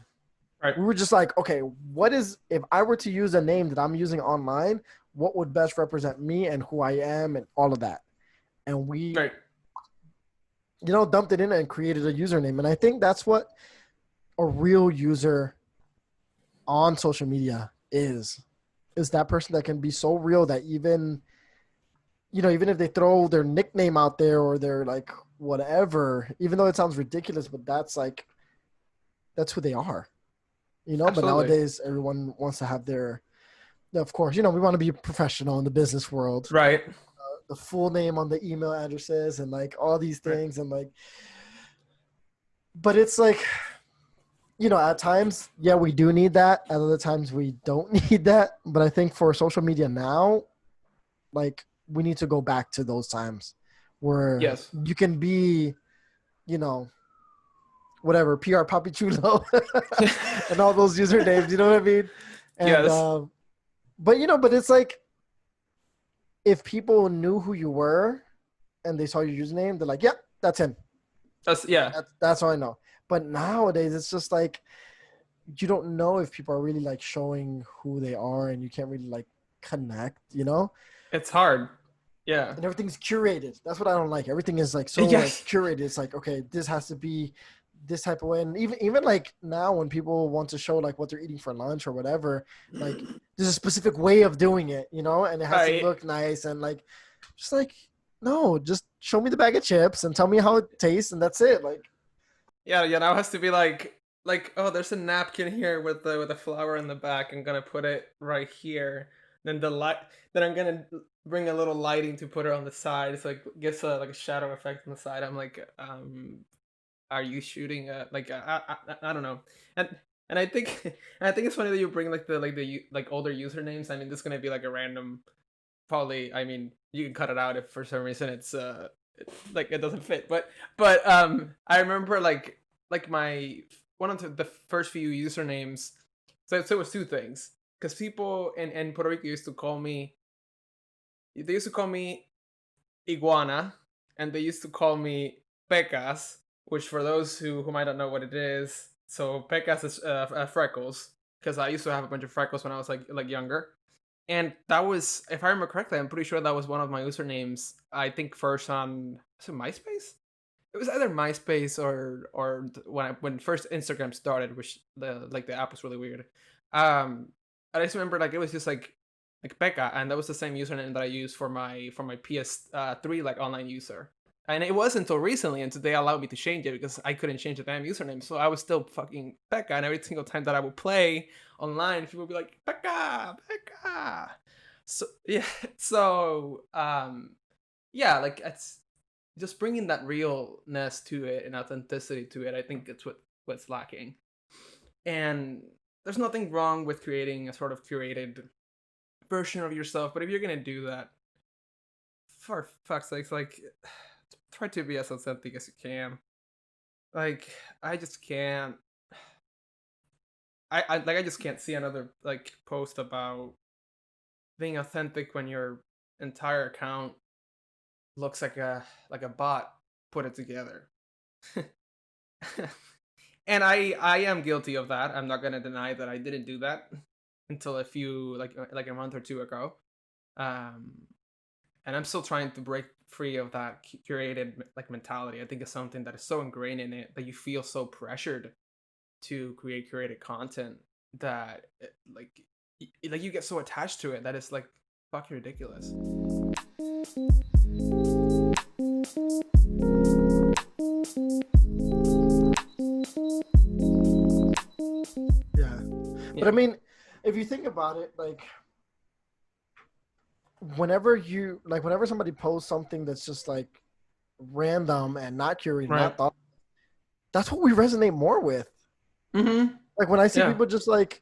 Right. We were just like, okay, what is if I were to use a name that I'm using online, what would best represent me and who I am and all of that? And we, Right. dumped it in and created a username. And I think that's what a real user on social media is that person that can be so real that even if they throw their nickname out there or their like whatever, even though it sounds ridiculous, but that's who they are, but Absolutely. nowadays everyone wants to have their, of course, we want to be professional in the business world, Right. the full name on the email addresses and like all these Right. things and like, but it's like, at times, yeah, we do need that. At other times we don't need that. But I think for social media now, like we need to go back to those times where Yes. you can be, you know, whatever, PR Papi Chulo and all those usernames, you know what I mean? And Yes. but it's like if people knew who you were and they saw your username, they're like, "Yep, that's him. Yeah. That's all I know." But nowadays, it's just like you don't know if people are really like showing who they are, and you can't really like connect. It's hard. Yeah. And everything's curated. That's what I don't like. Everything is like so like Yes. curated. It's like, okay, this has to be this type of way. And even like now when people want to show like what they're eating for lunch or whatever, like there's a specific way of doing it, and it has to Right. look nice and like just like no, just show me the bag of chips and tell me how it tastes and that's it. Like Yeah. Yeah. Now it has to be like, oh, there's a napkin here with a flower in the back. I'm gonna put it right here. Then the light. Then I'm gonna bring a little lighting to put it on the side, so it gives a like a shadow effect on the side. I'm like, are you shooting like I don't know. And I think and I think it's funny that you bring like older usernames. I mean, this is gonna be like a random, probably. I mean, you can cut it out if for some reason like it doesn't fit. But I remember like my one of the first few usernames. So it was two things, because people in Puerto Rico used to call me iguana, and they used to call me pecas, which for those who might not know what it is, so pecas is freckles, because I used to have a bunch of freckles when I was like younger, and that was, if I remember correctly, I'm pretty sure that was one of my usernames. I think first on, was it MySpace? It was either MySpace or when first Instagram started, which the app was really weird. I just remember like it was just like Becca, and that was the same username that I used for my PS3 like online user. And it wasn't until recently until they allowed me to change it because I couldn't change the damn username. So I was still fucking Becca, and every single time that I would play online, people would be like, Becca, Becca. So yeah, so yeah, like it's just bringing that realness to it and authenticity to it. I think it's what's lacking. And there's nothing wrong with creating a sort of curated version of yourself, but if you're gonna do that, for fuck's sakes, like try to be as authentic as you can. Like I just can't. I just can't see another like post about being authentic when your entire account looks like a bot put it together. And I am guilty of that. I'm not gonna deny that I didn't do that until a few like a month or two ago. Um, and I'm still trying to break free of that curated like mentality. I think it's something that is so ingrained in it that you feel so pressured to create curated content that like you get so attached to it that it's like fucking ridiculous. Yeah. But Yeah. I mean, if you think about it, like whenever somebody posts something that's just like random and not curated, Right. not thought, that's what we resonate more with. Mm-hmm. Like when I see Yeah. people just like,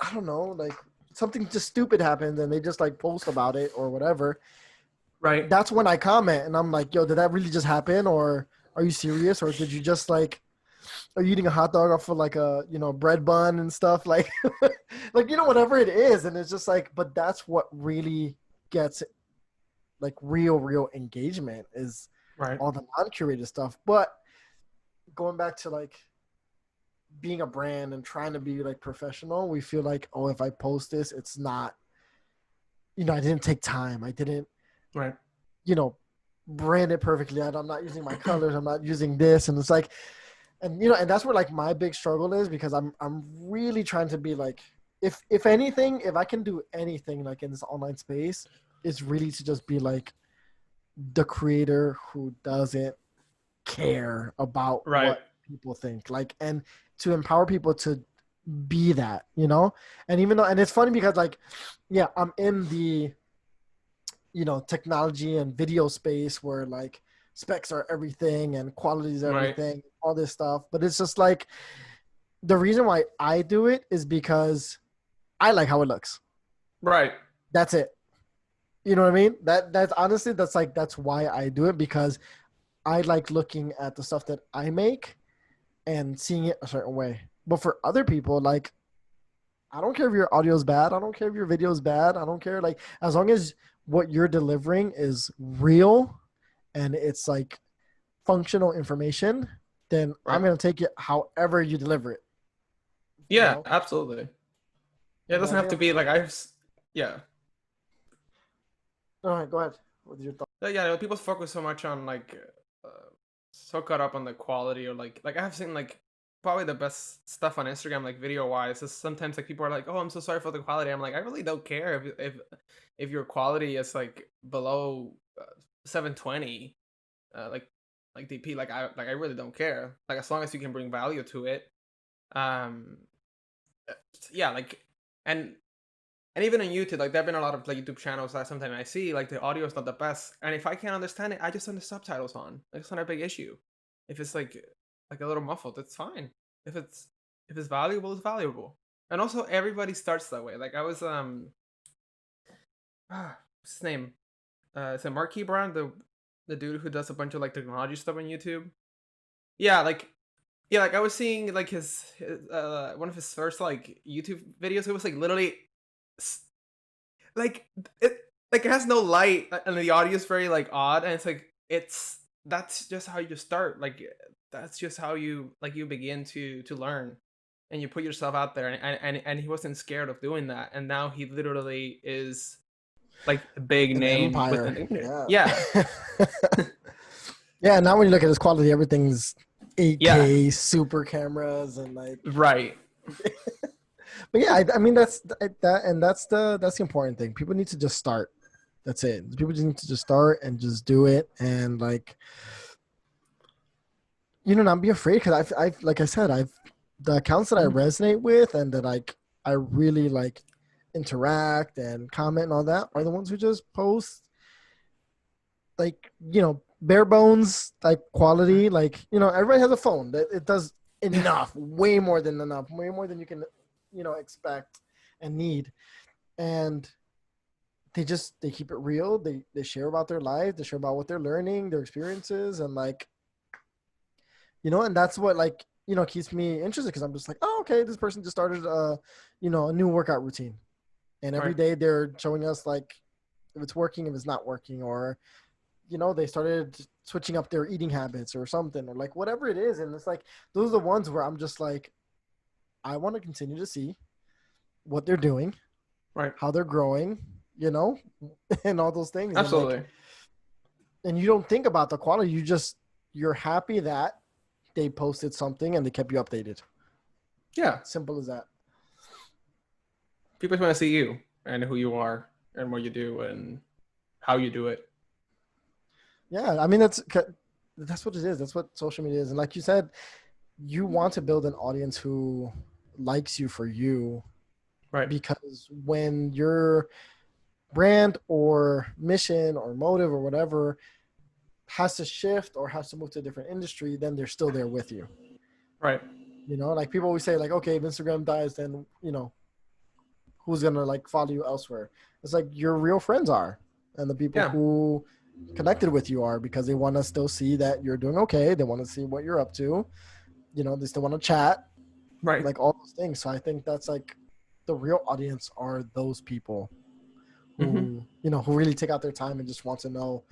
I don't know, like something just stupid happens and they just like post about it or whatever. Right. That's when I comment and I'm like, yo, did that really just happen? Or are you serious? Or did you just like, are you eating a hot dog off of like a, bread bun and stuff? Like, like, whatever it is. And it's just like, but that's what really gets like real engagement is Right. all the non-curated stuff. But going back to like being a brand and trying to be like professional, we feel like, oh, if I post this, it's not, I didn't take time. I didn't, Right. you know, brand it perfectly. I'm not using my colors. I'm not using this. And it's like, and and that's where like my big struggle is because I'm really trying to be like, if anything, if I can do anything like in this online space, is really to just be like the creator who doesn't care about Right. what people think, like, and to empower people to be that. And even though, and it's funny because like, yeah, I'm in the technology and video space where like specs are everything and quality is Right. everything, all this stuff, but it's just like the reason why I do it is because I like how it looks. Right. That's it. You know what I mean? That's honestly, that's why I do it, because I like looking at the stuff that I make and seeing it a certain way. But for other people, like, I don't care if your audio is bad. I don't care if your video is bad. I don't care. Like, as long as what you're delivering is real and it's like functional information, then I'm Right. gonna take it however you deliver it. You Yeah, know. absolutely. Yeah, it But doesn't I have think to be like yeah. all right. Go ahead. What's your thought? Yeah, people focus so much on like so caught up on the quality or like I've seen like probably the best stuff on Instagram like video wise is sometimes like people are like, "Oh, I'm so sorry for the quality." I'm like, "I really don't care if your quality is like below 720 like DP, like I really don't care. Like as long as you can bring value to it." Um yeah, like and and even on YouTube, like there have been a lot of like YouTube channels that sometimes I see like the audio is not the best, and if I can't understand it, I just turn the subtitles on. Like, it's not a big issue. If it's like a little muffled, it's fine. If it's valuable, it's valuable. And also, everybody starts that way. Like I was what's his name? Is it Marquis Brown, the dude who does a bunch of like technology stuff on YouTube? Yeah, like I was seeing like his one of his first like YouTube videos. It was like literally like it it has no light and the audio is very like odd, and it's like that's just how you start, like that's just how you begin to learn, and you put yourself out there, and he wasn't scared of doing that, and now he literally is like a big An name empire. within the internet. Yeah. Yeah. Yeah. Now when you look at his quality, everything's Yeah. 8K super cameras and like Right. But yeah, I mean that, and that's the important thing. People need to just start. That's it. People just need to just start and just do it, and like, not be afraid, because I've like I said, I've the accounts that I Mhm. resonate with and that like I really like interact and comment and all that are the ones who just post like, bare bones, like quality, like, everybody has a phone that it does Yeah. enough, way more than enough, way more than you can, expect and need. And they keep it real. They share about their life, they share about what they're learning, their experiences, and like, and that's what, like, keeps me interested, because I'm just like, oh, okay, this person just started a new workout routine, and every Right. day they're showing us like if it's working, if it's not working, or they started switching up their eating habits or something, or like whatever it is. And it's like, those are the ones where I'm just like, I want to continue to see what they're doing, Right. how they're growing, you know, and all those things. And like, Absolutely. and you don't think about the quality. You're happy that they posted something and they kept you updated. Yeah. Simple as that. People just want to see you and who you are and what you do and how you do it. Yeah. I mean, that's what it is. That's what social media is. And like you said, you want to build an audience who likes you for you, Right. because when your brand or mission or motive or whatever has to shift or has to move to a different industry, then they're still there with you. Right. Like people always say, like, okay, if Instagram dies, then who's gonna like follow you elsewhere? It's like your real friends are, and the people Yeah. who connected with you are, because they want to still see that you're doing okay. They want to see what you're up to. They still want to chat, Right. like all those things. So I think that's like the real audience are those people Hmm. who really take out their time and just want to know,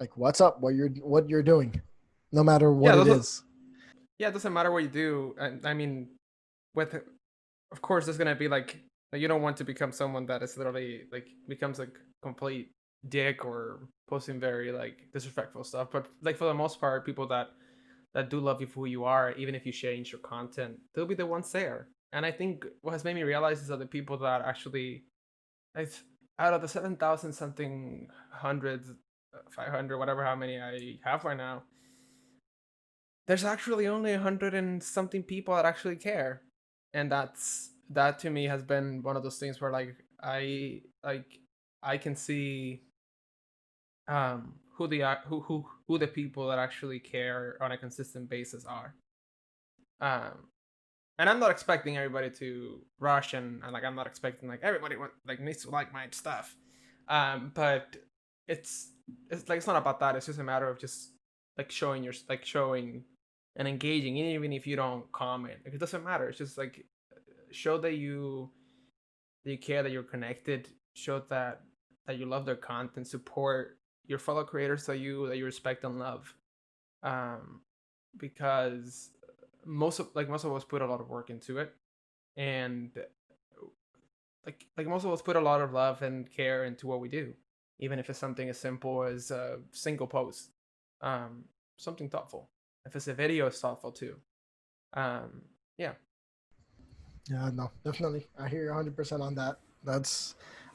like, what's up, what you're doing, no matter what Yeah. it Those. is. Yeah. It doesn't matter what you do. I mean, with of course, there's gonna be like you don't want to become someone that is literally like becomes like complete dick or posting very like disrespectful stuff. But like for the most part, people that do love you for who you are, even if you change your content, they'll be the ones there. And I think what has made me realize is that the people that actually, like, out of the 7,000 something hundreds, 500, whatever, how many I have right now, there's actually only 100 and something people that actually care. And that to me has been one of those things where like I can see who the who the people that actually care on a consistent basis are. Um, and I'm not expecting everybody to rush and like I'm not expecting like everybody like needs to like my stuff. But it's it's like it's not about that. It's just a matter of just like showing and engaging, even if you don't comment. Like, it doesn't matter. It's just like show that you care, that you're connected, show that you love their content, support your fellow creators that you respect and love. Um, because most of us put a lot of work into it, and like most of us put a lot of love and care into what we do, even if it's something as simple as a single post, um, something thoughtful. If it's a video, it's thoughtful too. Um, yeah, Yeah, no, definitely, I hear you 100% on that.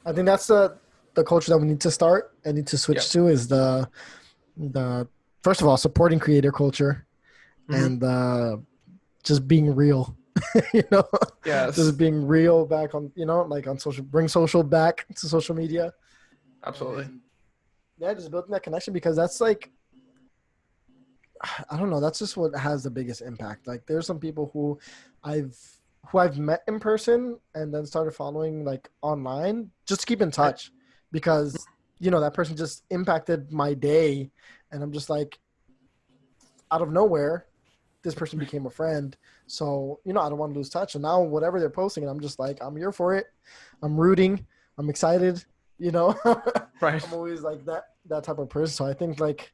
I think that's the culture that we need to start and need to yeah, switch to, is the first of all, supporting creator culture, hmm, and just being real. you know yes, just being real back on, like on social, bring social back to social media. absolutely. And yeah, just building that connection, because that's like, I don't know, that's just what has the biggest impact. Like, there's some people I've I've met in person and then started following like online, just to keep in Right, touch, because that person just impacted my day, and I'm just like, out of nowhere, this person became a friend. So, I don't want to lose touch. And now whatever they're posting, and I'm just like, I'm here for it. I'm rooting. I'm excited. You know, right. I'm always like that type of person. So I think like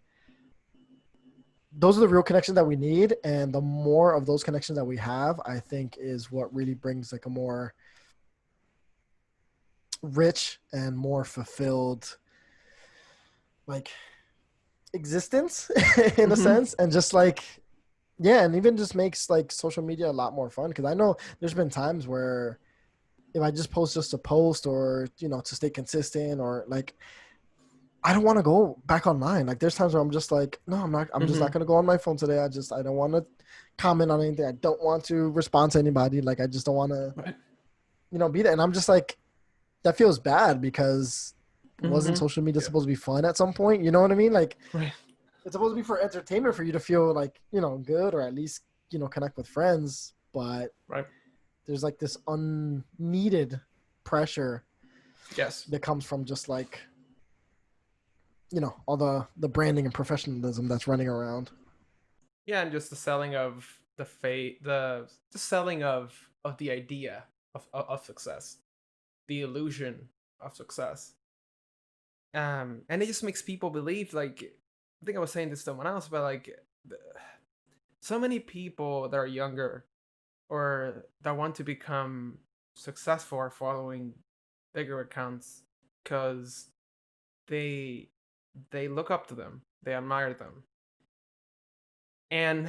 those are the real connections that we need. And the more of those connections that we have, I think, is what really brings like a more rich and more fulfilled like existence in a Hmm. sense. And just like, Yeah, and even just makes like social media a lot more fun because I know there's been times where if I just post just a post or to stay consistent or like I don't want to go back online. Like there's times where I'm just like, no, I'm not. I'm just not Mm-hmm. gonna go on my phone today. I don't want to comment on anything. I don't want to respond to anybody. Like I just don't want to Right. be there. And I'm just like that feels bad because wasn't Mm-hmm. social media Yeah. supposed to be fun at some point? You know what I mean? Like Right. it's supposed to be for entertainment for you to feel like good or at least connect with friends. But Right. there's like this unneeded pressure Yes. that comes from just like all the branding and professionalism that's running around. Yeah, and just the selling of the selling of the idea of success, the illusion of success. And it just makes people believe, like, I think I was saying this to someone else, but like so many people that are younger or that want to become successful are following bigger accounts because they they look up to them, they admire them. And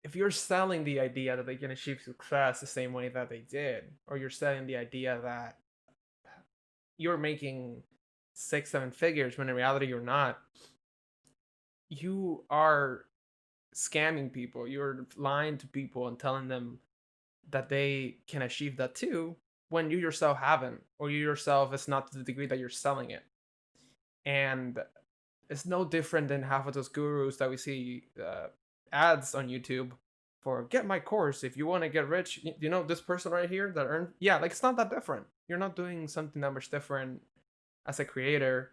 if you're selling the idea that they can achieve success the same way that they did, or you're selling the idea that you're making 6 7 figures when in reality you're not, you are scamming people, you're lying to people and telling them that they can achieve that too when you yourself haven't, or you yourself is not to the degree that you're selling it. And it's no different than half of those gurus that we see ads on YouTube for get my course if you want to get rich. You know this person right here that earned, yeah, like it's not that different. You're not doing something that much different as a creator,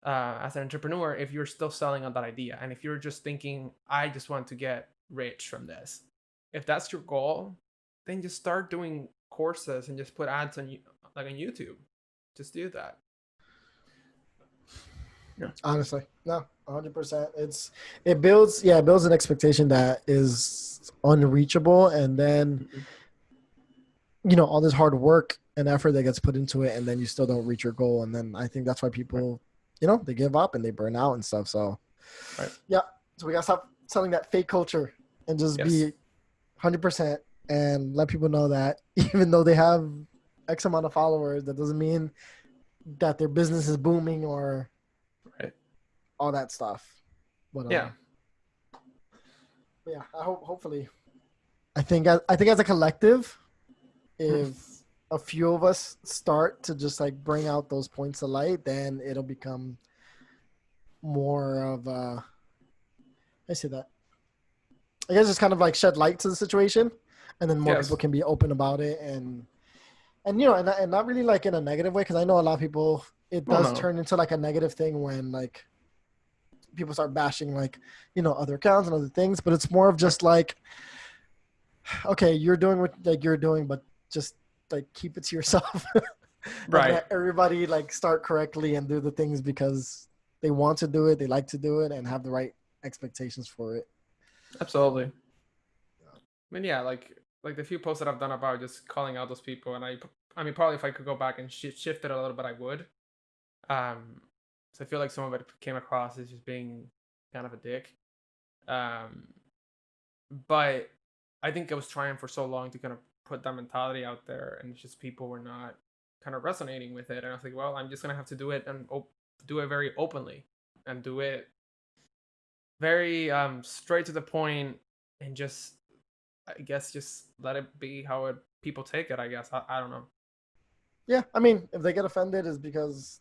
as an entrepreneur, if you're still selling on that idea, and if you're just thinking, I just want to get rich from this. If that's your goal, then just start doing courses and just put ads on like on YouTube. Just do that. Yeah. Honestly, no, 100%. It builds an expectation that is unreachable, and then Mhm. all this hard work and effort that gets put into it, and then you still don't reach your goal, and then I think that's why Right. people, they give up and they burn out and stuff. So Right. yeah, so we gotta stop selling that fake culture and just be Yes. 100% and let people know that even though they have X amount of followers, that doesn't mean that their business is booming or Right. all that stuff. But Yeah. yeah, hopefully, I think as a collective, if a few of us start to just like bring out those points of light, then it'll become more of I say that. I guess just kind of like shed light to the situation, and then more people Yes. can be open about it, and not really like in a negative way because I know a lot of people it Oh does no. turn into like a negative thing when like people start bashing like other accounts and other things, but it's more of Right. just like okay, you're doing what like you're doing, but just like keep it to yourself and Right. let everybody like start correctly and do the things because they want to do it, they like to do it, and have the right expectations for it. Absolutely. I mean, yeah, like the few posts that I've done about just calling out those people, and I mean, probably if I could go back and shift it a little bit, I would. Um, so I feel like some of it came across as just being kind of a dick. Um, but I think I was trying for so long to kind of put that mentality out there, and it's just people were not kind of resonating with it. And I was like, well, I'm just gonna have to do it and do it very openly and do it very straight to the point, and just I guess just let it be how it people take it. I guess I don't know. Yeah, I mean, if they get offended, is because,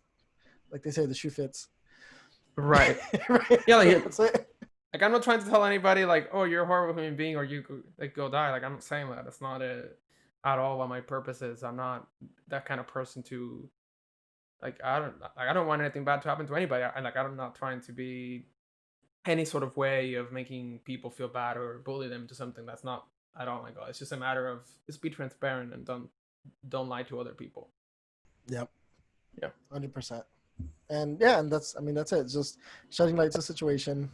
like they say, the shoe fits. Right. Right? Yeah, So that's it. like I'm not trying to tell anybody like, oh, you're a horrible human being or like go die. Like I'm not saying that. That's not it at all what my purpose is. I'm not that kind of person to like I don't want anything bad to happen to anybody. I'm not trying to be any sort of way of making people feel bad or bully them to something that's not at all my goal. It's just a matter of just be transparent and don't lie to other people. Yep, Yeah. 100%. And yeah, and that's I mean that's it. It's just shedding light to the situation.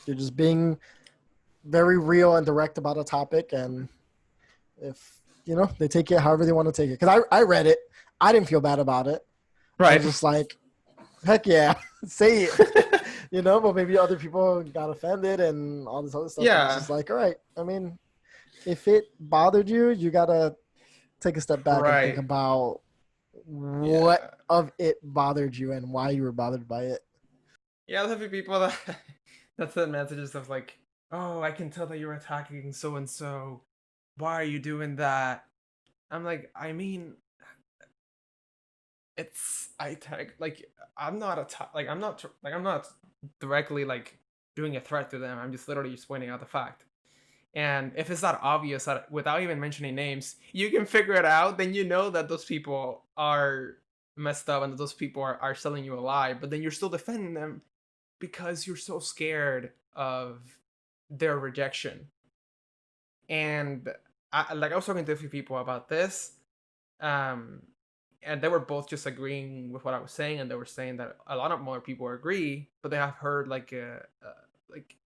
You're just being very real and direct about a topic, and if they take it however they want to take it. Because I read it, I didn't feel bad about it. I was Right. just like, heck yeah, say it. you know, but maybe other people got offended and all this other stuff. And it's Yeah, just like, all right, I mean, if it bothered you, you gotta take a step back and think right. about what Yeah. of it bothered you and why you were bothered by it. Yeah, there'll be people that that send messages of like, "Oh, I can tell that you're attacking so and so. Why are you doing that?" I'm like, I mean, it's I tag like I'm not directly like doing a threat to them. I'm just literally just pointing out the fact. And if it's that obvious that without even mentioning names, you can figure it out, then you know that those people are messed up and that those people are selling you a lie, but then you're still defending them because you're so scared of their rejection. And I was talking to a few people about this, um, and they were both just agreeing with what I was saying, and they were saying that a lot of more people agree, but they have heard like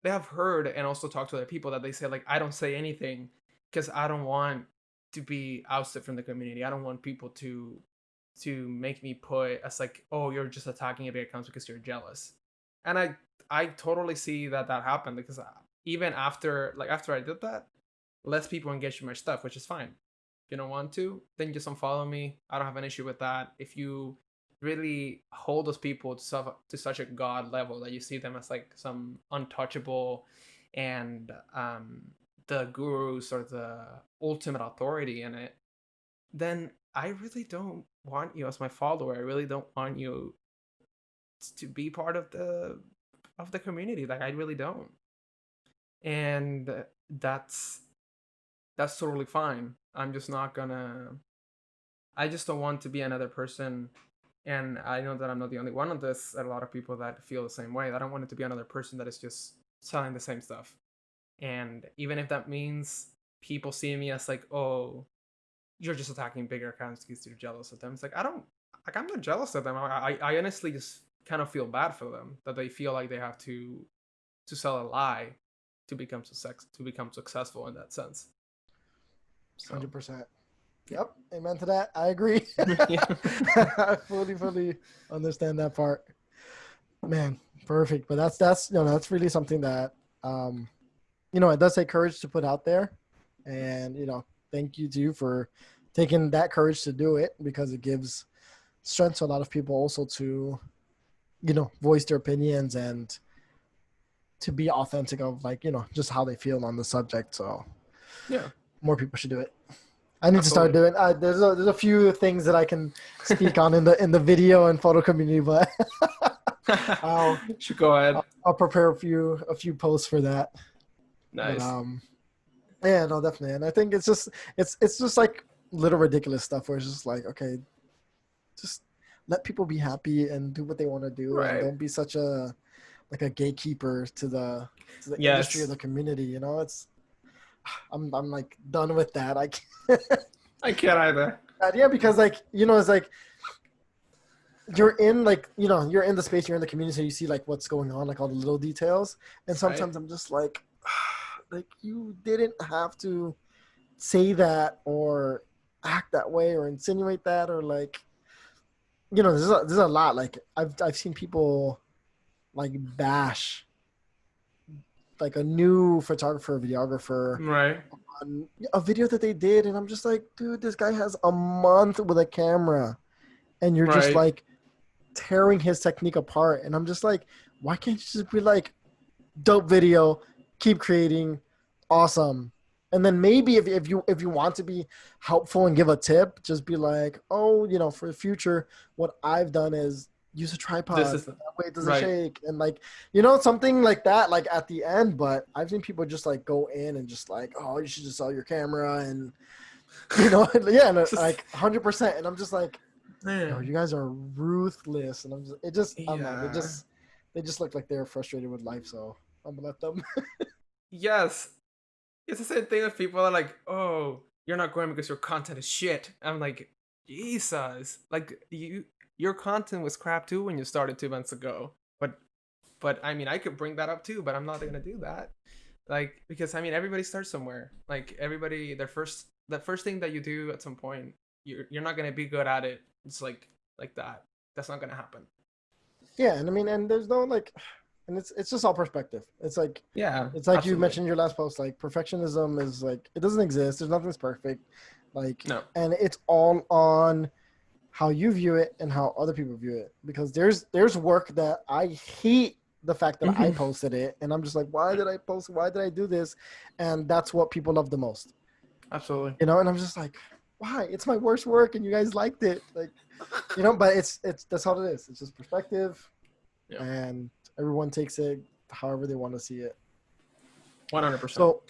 they have heard and also talked to other people that they say like I don't say anything because I don't want to be ousted from the community. I don't want people to make me put as like, oh, you're just attacking a big accounts because you're jealous. And I totally see that that happened because even after I did that, less people engage with my stuff, which is fine. If you don't want to, then just unfollow me. I don't have an issue with that. If you really hold those people to such a god level that you see them as like some untouchable and the gurus or the ultimate authority in it, then I really don't want you as my follower. I really don't want you to be part of the community. Like I really don't. And that's that's totally fine. I'm just not gonna I just don't want to be another person, and I know that I'm not the only one on this. There are a lot of people that feel the same way. I don't want it to be another person that is just selling the same stuff. And even if that means people see me as like, oh, you're just attacking bigger accounts because you're jealous of them. It's like I don't like I'm not jealous of them. I honestly just kind of feel bad for them that they feel like they have to sell a lie to become successful in that sense. So 100%. yeah. Yep. Amen to that. I agree. Yeah. I fully understand that part. Man, perfect. But that's that's really something that um it does take courage to put out there. And thank you to you for taking that courage to do it, because it gives strength to a lot of people also to voice their opinions and to be authentic of, like, just how they feel on the subject. So Yeah. more people should do it. I need to start Absolutely. doing. There's a few things that I can speak on in the video and photo community, but I'll Should go ahead. I'll prepare a few posts for that. But Nice. yeah, no, definitely. And I think it's just like little ridiculous stuff where it's just like, okay, just let people be happy and do what they want to do, and Right. don't be such a like a gatekeeper to the industry or Yes. the community. It's I'm like done with that. I can't, I can't either. yeah, because like it's like you're in the space, you're in the community, so you see like what's going on, like all the little details, and Right. sometimes I'm just like, like you didn't have to say that or act that way or insinuate that, or like there's a lot. Like I've seen people like bash like a new photographer, videographer Right. on a video that they did, and I'm just like, dude, this guy has a month with a camera, and you're just Right. like tearing his technique apart. And I'm just like, why can't you just be like, dope video, keep creating, awesome. And then maybe if you want to be helpful and give a tip, just be like, oh, for the future, what I've done is use a This tripod. is the That way it doesn't right. shake. And like, something like that, like at the end. But I've seen people just like go in and just like, oh, you should just sell your camera, and yeah, and Just like 100%. And I'm just like, yo, man. you guys are ruthless. And I don't know, Yeah. they just look like they're frustrated with life. So I'm gonna let them. Yes. It's the same thing with people that are like, oh, you're not growing because your content is shit. I'm like, Jesus. Like your content was crap too when you started 2 months ago. But I mean I could bring that up too, but I'm not gonna do that. Like because I mean everybody starts somewhere. Like everybody the first thing that you do at some point, you're not gonna be good at it. It's like that. That's not gonna happen. Yeah, and I mean, and there's no like. And it's just all perspective. Yeah, It's like you absolutely. mentioned in your last post, like perfectionism is like it doesn't exist. There's nothing's perfect. Like No. and it's all on how you view it and how other people view it. Because there's work that I hate the fact that I Mhm. posted it and I'm just like, why did I post? Why did I do this? And that's what people love the most. Absolutely. And I'm just like, why? It's my worst work and you guys liked it. Like, but it's that's how it is. It's just perspective Yeah. and everyone takes it however they want to see it. 100%. So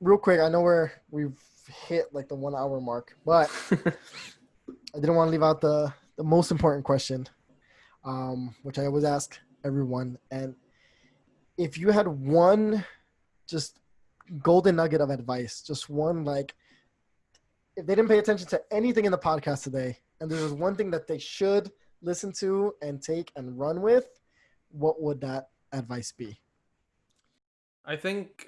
real quick, I know we've hit like the 1 hour mark, but I didn't want to leave out the most important question, which I always ask everyone. And if you had one just golden nugget of advice, just one like if they didn't pay attention to anything in the podcast today, and there's just one thing that they should listen to and take and run with, what would that advice be? I think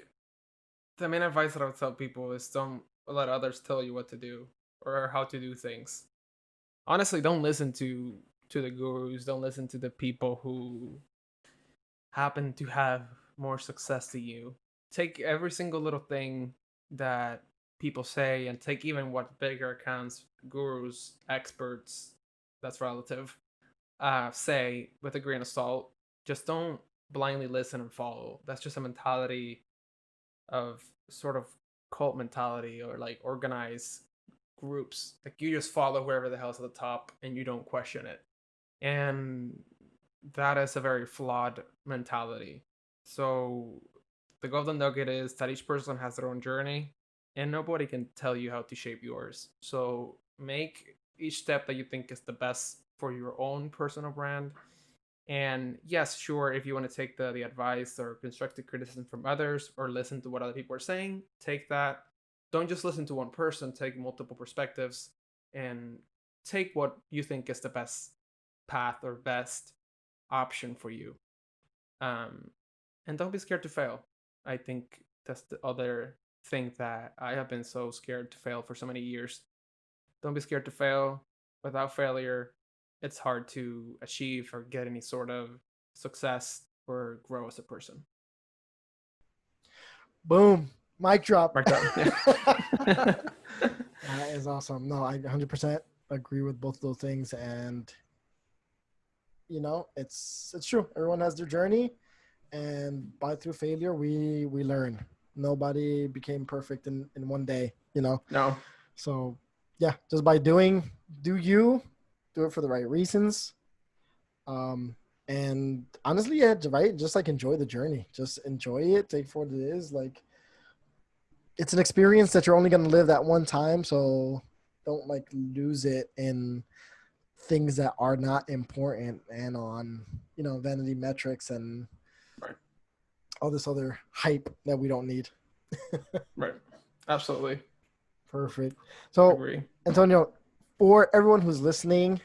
the main advice that I would tell people is don't let others tell you what to do or how to do things. Honestly, don't listen to the gurus, don't listen to the people who happen to have more success to you. Take every single little thing that people say and take even what bigger accounts, gurus, experts, that's relative, say with a grain of salt. Just don't blindly listen and follow. That's just a mentality of sort of cult mentality or like organized groups. Like you just follow whoever the hell's at the top and you don't question it. And that is a very flawed mentality. So the golden nugget is that each person has their own journey and nobody can tell you how to shape yours. So make each step that you think is the best for your own personal brand. And yes, sure, if you want to take the advice or constructive criticism from others or listen to what other people are saying, take that. Don't just listen to one person, take multiple perspectives and take what you think is the best path or best option for you. Um, and don't be scared to fail. I think that's the other thing that I have been so scared to fail for so many years. Don't be scared to fail. Without failure, it's hard to achieve or get any sort of success or grow as a person. Boom, mic drop. Mark that. Yeah. That is awesome. No, I 100% agree with both of those things, and it's true. Everyone has their journey, and by through failure, we learn. Nobody became perfect in one day. No. So yeah, just by doing, do it for the right reasons. Um, and honestly, yeah, right. Just like enjoy the journey. Just enjoy it. Take for what it is. Like it's an experience that you're only gonna live that one time. So don't like lose it in things that are not important and on vanity metrics and Right. all this other hype that we don't need. Right. Absolutely. Perfect. So Agree. Antonio, for everyone who's listening,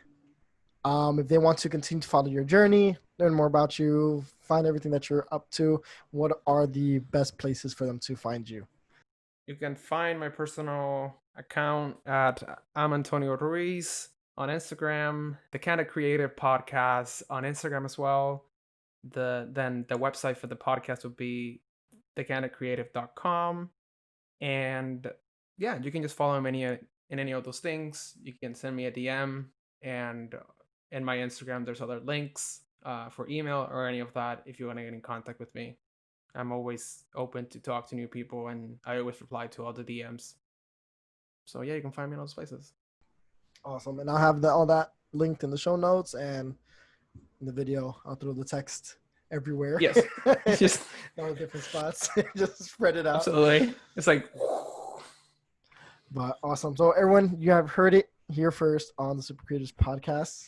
if they want to continue to follow your journey, learn more about you, find everything that you're up to, what are the best places for them to find you? You can find my personal account at I'm Antonio Ruiz on Instagram, the Kind of Creative Podcast on Instagram as well. The website for the podcast would be thecandidcreative.com. And yeah, you can just follow me in any of those things. You can send me a DM, and in my Instagram, there's other links for email or any of that if you want to get in contact with me. I'm always open to talk to new people, and I always reply to all the DMs. So yeah, you can find me in those places. Awesome. And I'll have all that linked in the show notes and in the video. I'll throw the text everywhere. Yes, it's just All the different spots. Just spread it out. absolutely. It's like But awesome. So everyone, you have heard it here first on the Super Creators podcast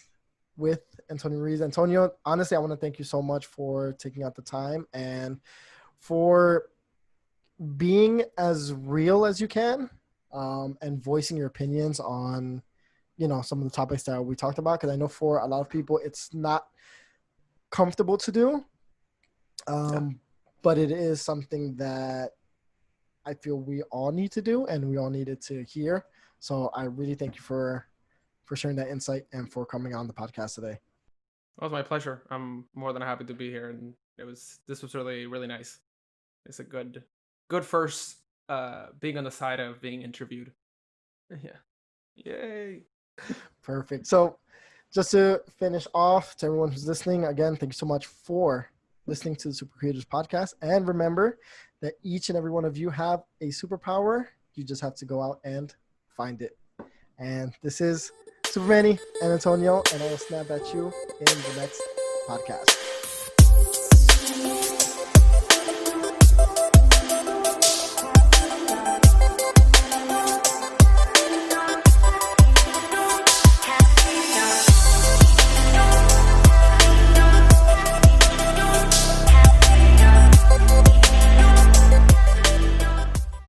with Antonio Ruiz. Antonio, honestly, I want to thank you so much for taking out the time and for being as real as you can, and voicing your opinions on some of the topics that we talked about, because I know for a lot of people it's not comfortable to do, yeah, but it is something that I feel we all need to do and we all needed to hear. So I really thank you for sharing that insight and for coming on the podcast today. Well, it was my pleasure. I'm more than happy to be here, and this was really really nice. It's a good first being on the side of being interviewed. Yeah. Yay. Perfect. So, just to finish off, to everyone who's listening, again, thank you so much for listening to the Super Creators Podcast. And remember that each and every one of you have a superpower. You just have to go out and find it. And this is Super Manny and Antonio, and I will snap at you in the next podcast.